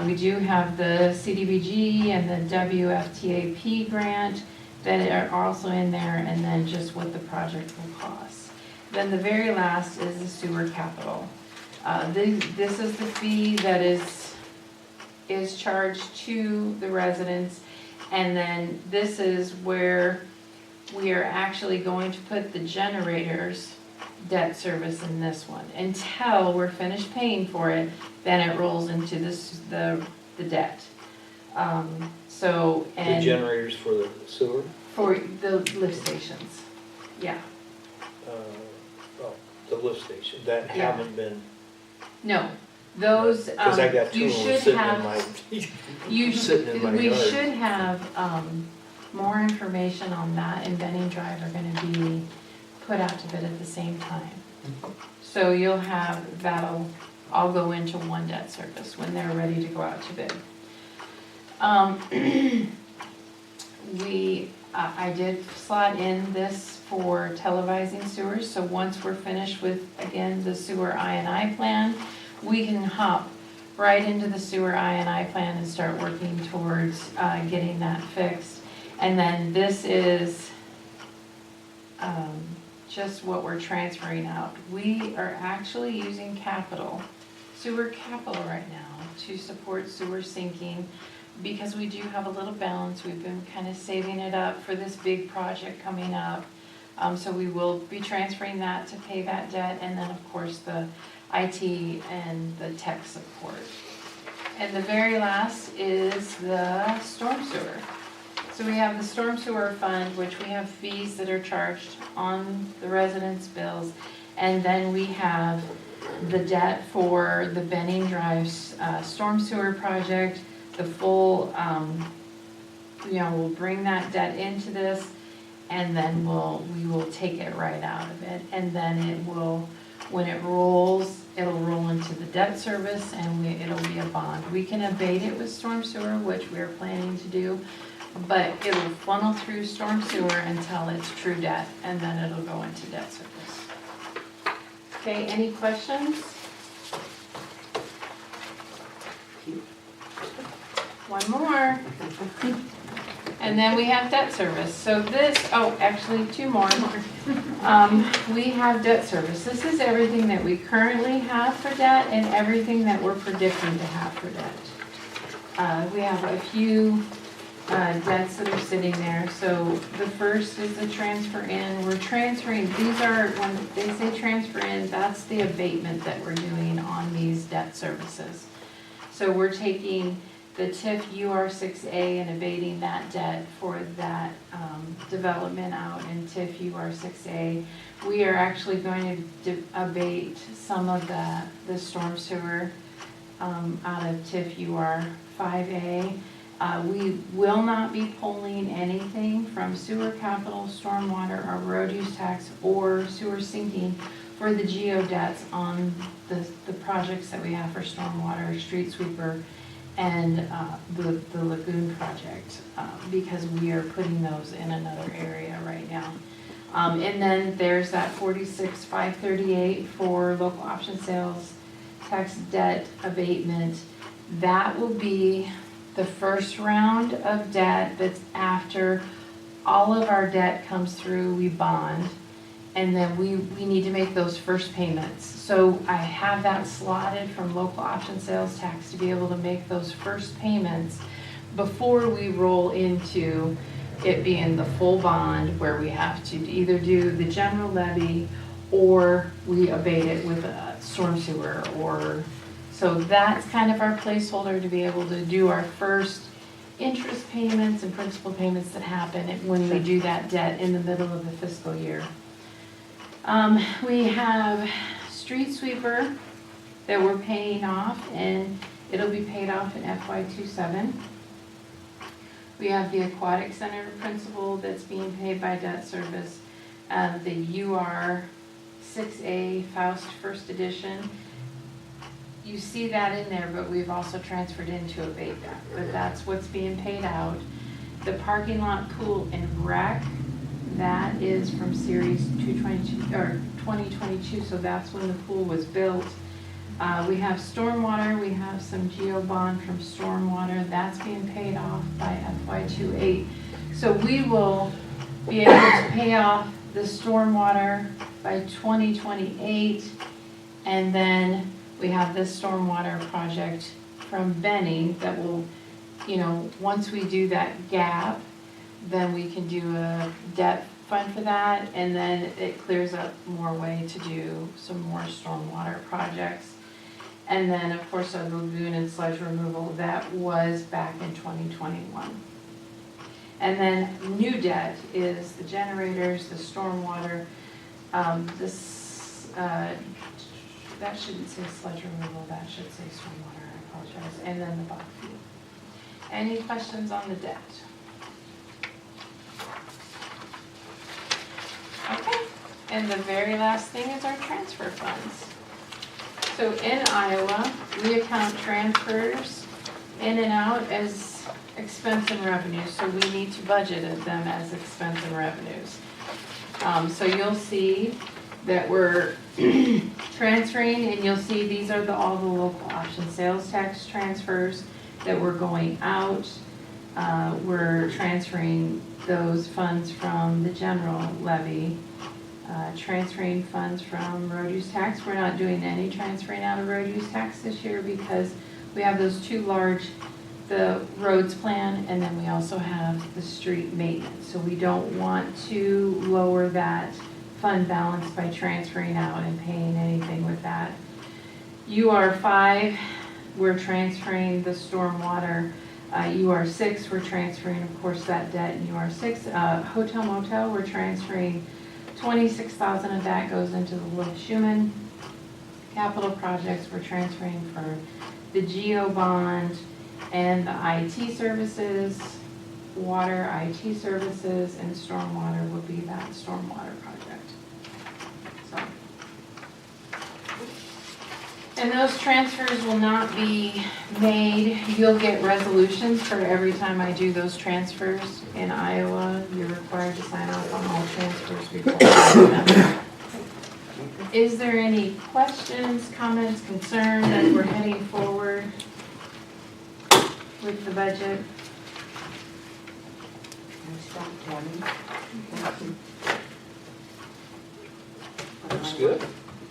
We do have the CDBG and the WFTAP grant that are also in there, and then just what the project will cost. Then the very last is the sewer capital. This is the fee that is charged to the residents. And then this is where we are actually going to put the generators debt service in this one. Until we're finished paying for it, then it rolls into the debt.
The generators for the sewer?
For the lift stations, yeah.
The lift station, that
Yeah.
haven't been,
No, those,
because I got two
you
of them
should
sitting in
have,
my,
you
sitting in my
we
yard.
should have, more information on that and Benning Drive are gonna be put out to bid at the same time. So you'll have, that'll all go into one debt service when they're ready to go out to bid. I did slot in this for televising sewers, so once we're finished with, again, the sewer I&I plan, we can hop right into the sewer I&I plan and start working towards getting that fixed. And then this is just what we're transferring out. We are actually using sewer capital right now to support sewer sinking, because we do have a little balance. We've been kind of saving it up for this big project coming up. So we will be transferring that to pay that debt, and then of course the IT and the tech support. And the very last is the storm sewer. So we have the storm sewer fund, which we have fees that are charged on the residents' bills. And then we have the debt for the Benning Drive storm sewer project. The full, we'll bring that debt into this, and then we will take it right out of it. And then it will When it rolls, it'll roll into the debt service and it'll be a bond. We can abate it with storm sewer, which we're planning to do, but it'll funnel through storm sewer until it's true debt, and then it'll go into debt service. Okay, any questions? One more. And then we have debt service. So this, oh, actually two more. We have debt service. This is everything that we currently have for debt and everything that we're predicting to have for debt. We have a few debts that are sitting there. So the first is the transfer in. We're transferring, these are, when they say transfer in, that's the abatement that we're doing on these debt services. So we're taking the TIF UR6A and abating that debt for that development out in TIF UR6A. We are actually going to abate some of the storm sewer out of TIF UR5A. We will not be pulling anything from sewer capital, stormwater, or road use tax, or sewer sinking for the geo debts on the projects that we have for stormwater, street sweeper, and the lagoon project, because we are putting those in another area right now. And then there's that 46,538 for local option sales tax debt abatement. That will be the first round of debt that's after all of our debt comes through, we bond, and then we need to make those first payments. So I have that slotted from local option sales tax to be able to make those first payments before we roll into it being the full bond, where we have to either do the general levy or we abate it with a storm sewer. Or so that's kind of our placeholder to be able to do our first interest payments and principal payments that happen when we do that debt in the middle of the fiscal year. We have street sweeper that we're paying off, and it'll be paid off in FY27. We have the aquatic center principal that's being paid by debt service, the UR6A Faust First Edition. You see that in there, but we've also transferred into abate that, but that's what's being paid out. The parking lot pool and rec, that is from series 222 or 2022, so that's when the pool was built. We have stormwater, we have some geo bond from stormwater, that's being paid off by FY28. So we will be able to pay off the stormwater by 2028, and then we have this stormwater project from Benning that will, once we do that gap, then we can do a debt fund for that, and then it clears up more way to do some more stormwater projects. And then, of course, our lagoon and sludge removal, that was back in 2021. And then new debt is the generators, the stormwater, that shouldn't say sludge removal, that should say stormwater, I apologize, and then the bog fuel. Any questions on the debt? Okay, and the very last thing is our transfer funds. So in Iowa, we account transfers in and out as expense and revenue, so we need to budget them as expense and revenues. So you'll see that we're transferring, and you'll see these are all the local option sales tax transfers that we're going out. We're transferring those funds from the general levy, transferring funds from road use tax. We're not doing any transferring out of road use tax this year because we have those two large, the roads plan, and then we also have the street maintenance. So we don't want to lower that fund balance by transferring out and paying anything with that. UR5, we're transferring the stormwater. UR6, we're transferring, of course, that debt in UR6. Hotel motel, we're transferring 26,000 of that goes into the Little Schumann. Capital projects, we're transferring for the geo bond and the IT services, water IT services, and stormwater will be that stormwater project. So And those transfers will not be made, you'll get resolutions for every time I do those transfers. In Iowa, you're required to sign off on all transfers before I do them. Is there any questions, comments, concerns as we're heading forward with the budget?
Nice job, Tammy.
Looks good.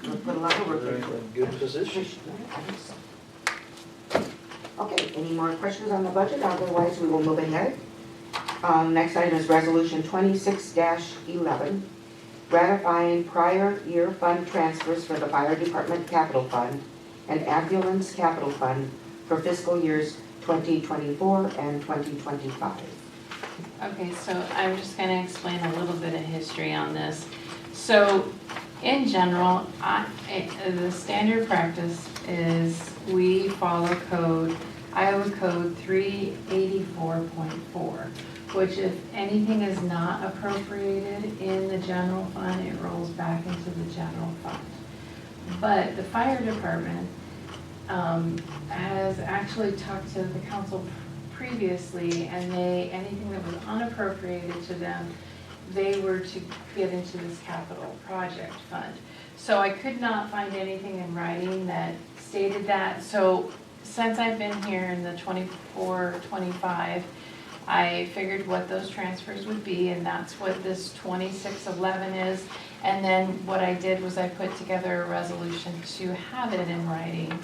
We'll put a lot of work
We're
into it.
in good position.
I think so. Okay, any more questions on the budget? Otherwise, we will move ahead. Next item is Resolution 26-11, ratifying prior year fund transfers for the Fire Department Capital Fund and Ambulance Capital Fund for fiscal years 2024 and 2025.
Okay, so I'm just gonna explain a little bit of history on this. So, in general, the standard practice is we follow Iowa Code 384.4, which if anything is not appropriated in the general fund, it rolls back into the general fund. But the fire department has actually talked to the council previously, and anything that was unappropriated to them, they were to get into this capital project fund. So I could not find anything in writing that stated that. So since I've been here in the 24-25, I figured what those transfers would be, and that's what this 2611 is. And then what I did was I put together a resolution to have it in writing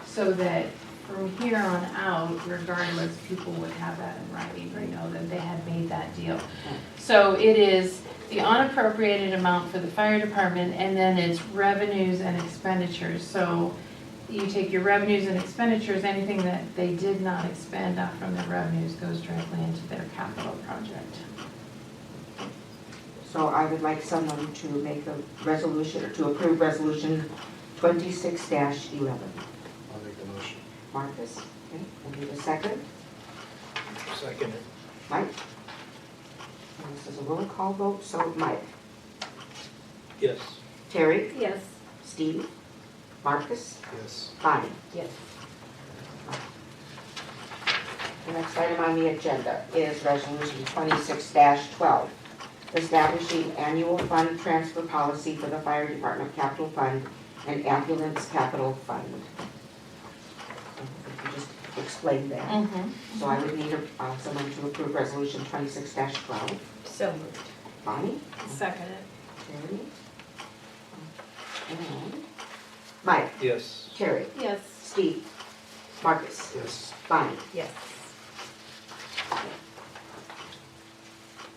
so that from here on out, regardless, people would have that in writing, you know, that they had made that deal. So it is the unappropriated amount for the fire department, and then it's revenues and expenditures. So you take your revenues and expenditures, anything that they did not expend out from their revenues goes directly into their capital project.
So I would like someone to make a resolution, or to approve Resolution 26-11.
I'll make the motion.
Marcus, okay, I need a second.
Second it.
Mike? And this is a roll call vote, so Mike.
Yes.
Terry?
Yes.
Steve? Marcus?
Yes.
Bonnie?
Yes.
The next item on the agenda is Resolution 26-12, establishing annual fund transfer policy for the Fire Department Capital Fund and Ambulance Capital Fund. If you just explain that. So I would need someone to approve Resolution 26-12.
So moved.
Bonnie?
Second it.
Terry? And Mike?
Yes.
Terry?
Yes.
Steve? Marcus?
Yes.
Bonnie?
Yes.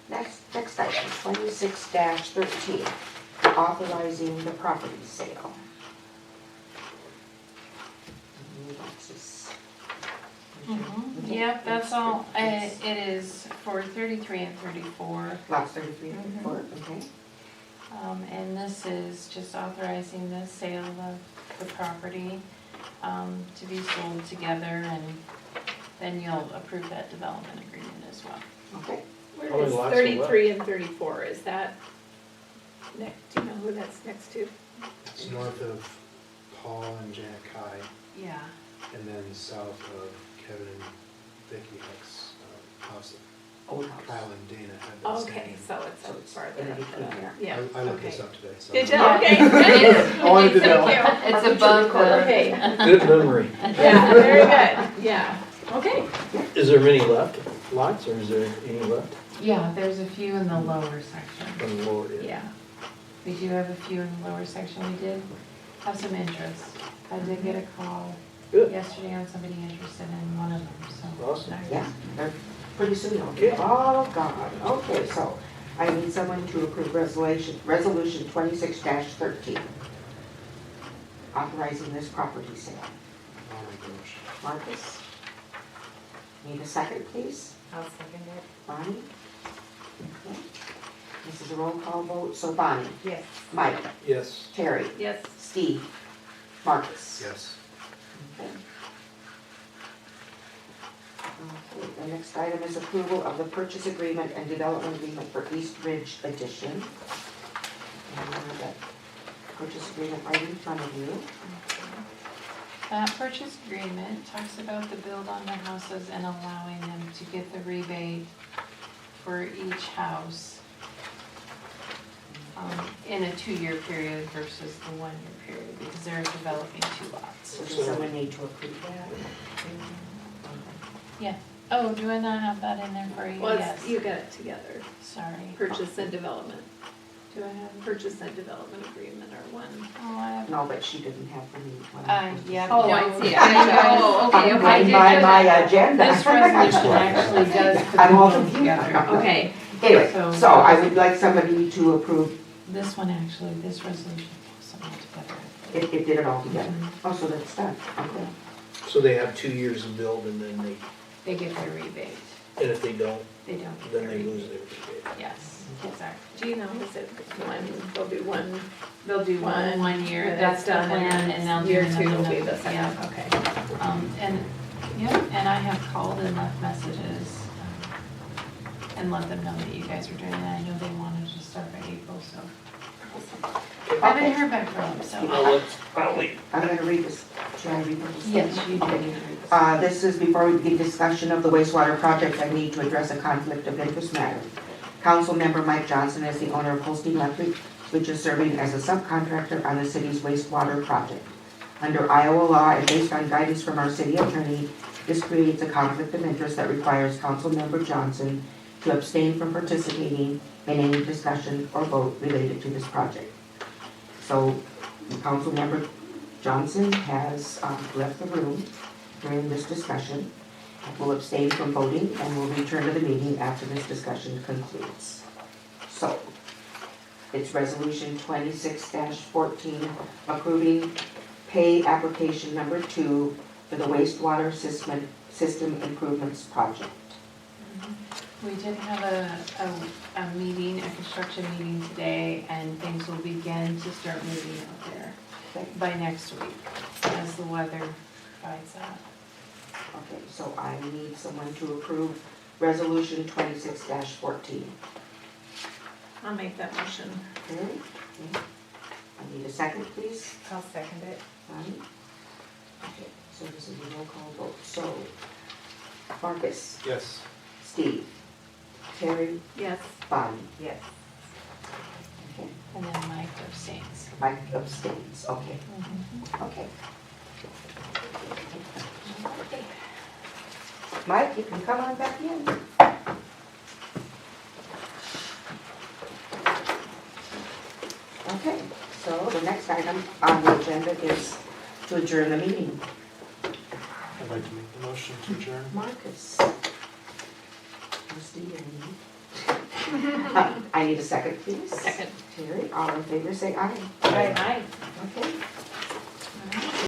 Next item, 26-13, authorizing the property sale.
Yep, that's all, it is for 33 and 34.
Lots 33 and 34, okay.
And this is just authorizing the sale of the property to be sold together, and then you'll approve that development agreement as well.
Okay.
How
Where
many
is
lots are left?
33 and 34, is that next, do you know who that's next to?
It's north of Paul and Janet Kai,
Yeah.
and then south of Kevin and Vicki Hick's house.
Old house.
Kyle and Dana had been
Okay,
staying.
so it's
So
up
it's
farther
in
up
between
the-
there.
Yeah,
I looked
okay.
this up today, so.
Did you?
Yeah.
Okay.
I wanted to know.
It's above the.
Okay,
Good memory.
yeah, very good, yeah, okay.
Is there many left lots, or is there any left
Yeah, there's a few in the lower section.
from the lower?
Yeah. We do have a few in the lower section. We did have some interest. I did get a call
Good.
yesterday on somebody interested in one of them, so.
Awesome.
Yeah, pretty soon it'll be all gone. Okay, so I need someone to approve Resolution 26-13, authorizing this property sale.
I'll make the motion.
Marcus? Need a second, please?
I'll second it.
Bonnie? Okay. This is a roll call vote, so Bonnie?
Yes.
Mike?
Yes.
Terry?
Yes.
Steve? Marcus?
Yes.
Okay. Okay, the next item is approval of the purchase agreement and development agreement for East Ridge Edition. And you have that purchase agreement right in front of you.
That purchase agreement talks about the build on the houses and allowing them to get the rebate for each house in a 2-year period versus the 1-year period, because they're developing 2 lots.
So does someone need to approve that?
Oh, do I not have that in there for you?
Well,
Yes.
you got it together,
Sorry.
purchase and development. Do I have purchase and development agreement or one?
Oh, I have.
No, but she didn't have any.
Yeah.
Oh,
no.
I see. Oh, okay,
I'm
okay.
going by my agenda.
This resolution actually does put
I'm all
them
confused.
together.
Okay,
Anyway,
So-
so I would like somebody to approve,
This one actually, this resolution pulls them all together.
it did it all together. Oh, so that's done, okay.
So they have 2 years to build and then
They get their rebate.
and if they don't,
They don't get
then
their
they
rebate.
lose their rebate.
Yes, exactly.
do you know, is it one, they'll do one,
They'll do
One,
one year,
and
that's
it's
the
done,
plan, and they'll do
year
another.
two will be the
Yeah.
second, okay.
And I have called and left messages, and let them know that you guys are doing that. I know they wanted to start by April, so. I haven't heard back from them,
You
so.
know, let's probably,
I'm gonna read this, should I read this?
Yes, you do.
Okay. This is before we begin discussion of the wastewater project, I need to address a conflict of interest matter. Council member Mike Johnson is the owner of Holstein Electric, which is serving as a subcontractor on the city's wastewater project. Under Iowa law and based on guidance from our city attorney, this creates a conflict of interest that requires Council member Johnson to abstain from participating in any discussion or vote related to this project. So, Council member Johnson has left the room during this discussion, will abstain from voting, and will return to the meeting after this discussion concludes. So, it's resolution 26-14 approving pay application number 2 for the wastewater system improvements project.
We did have a meeting, a construction meeting today, and things will begin to start moving out there by next week, as the weather provides that.
Okay, so I need someone to approve resolution 26-14.
I'll make that motion.
Okay. I need a second, please.
I'll second it.
Bonnie? Okay, so this is a roll call vote. So, Marcus,
Yes.
Steve, Terry,
Yes.
Bonnie.
Yes.
Okay.
And then Mike abstains.
Mike abstains. Okay,
Mm-hmm.
okay. Mike, you can come on back in. Okay, so the next item on the agenda is to adjourn the meeting.
I'd like to make the motion to adjourn.
Marcus. Steve, I need a second, please.
Second.
Terry, all in favor, say aye.
Aye.
Okay,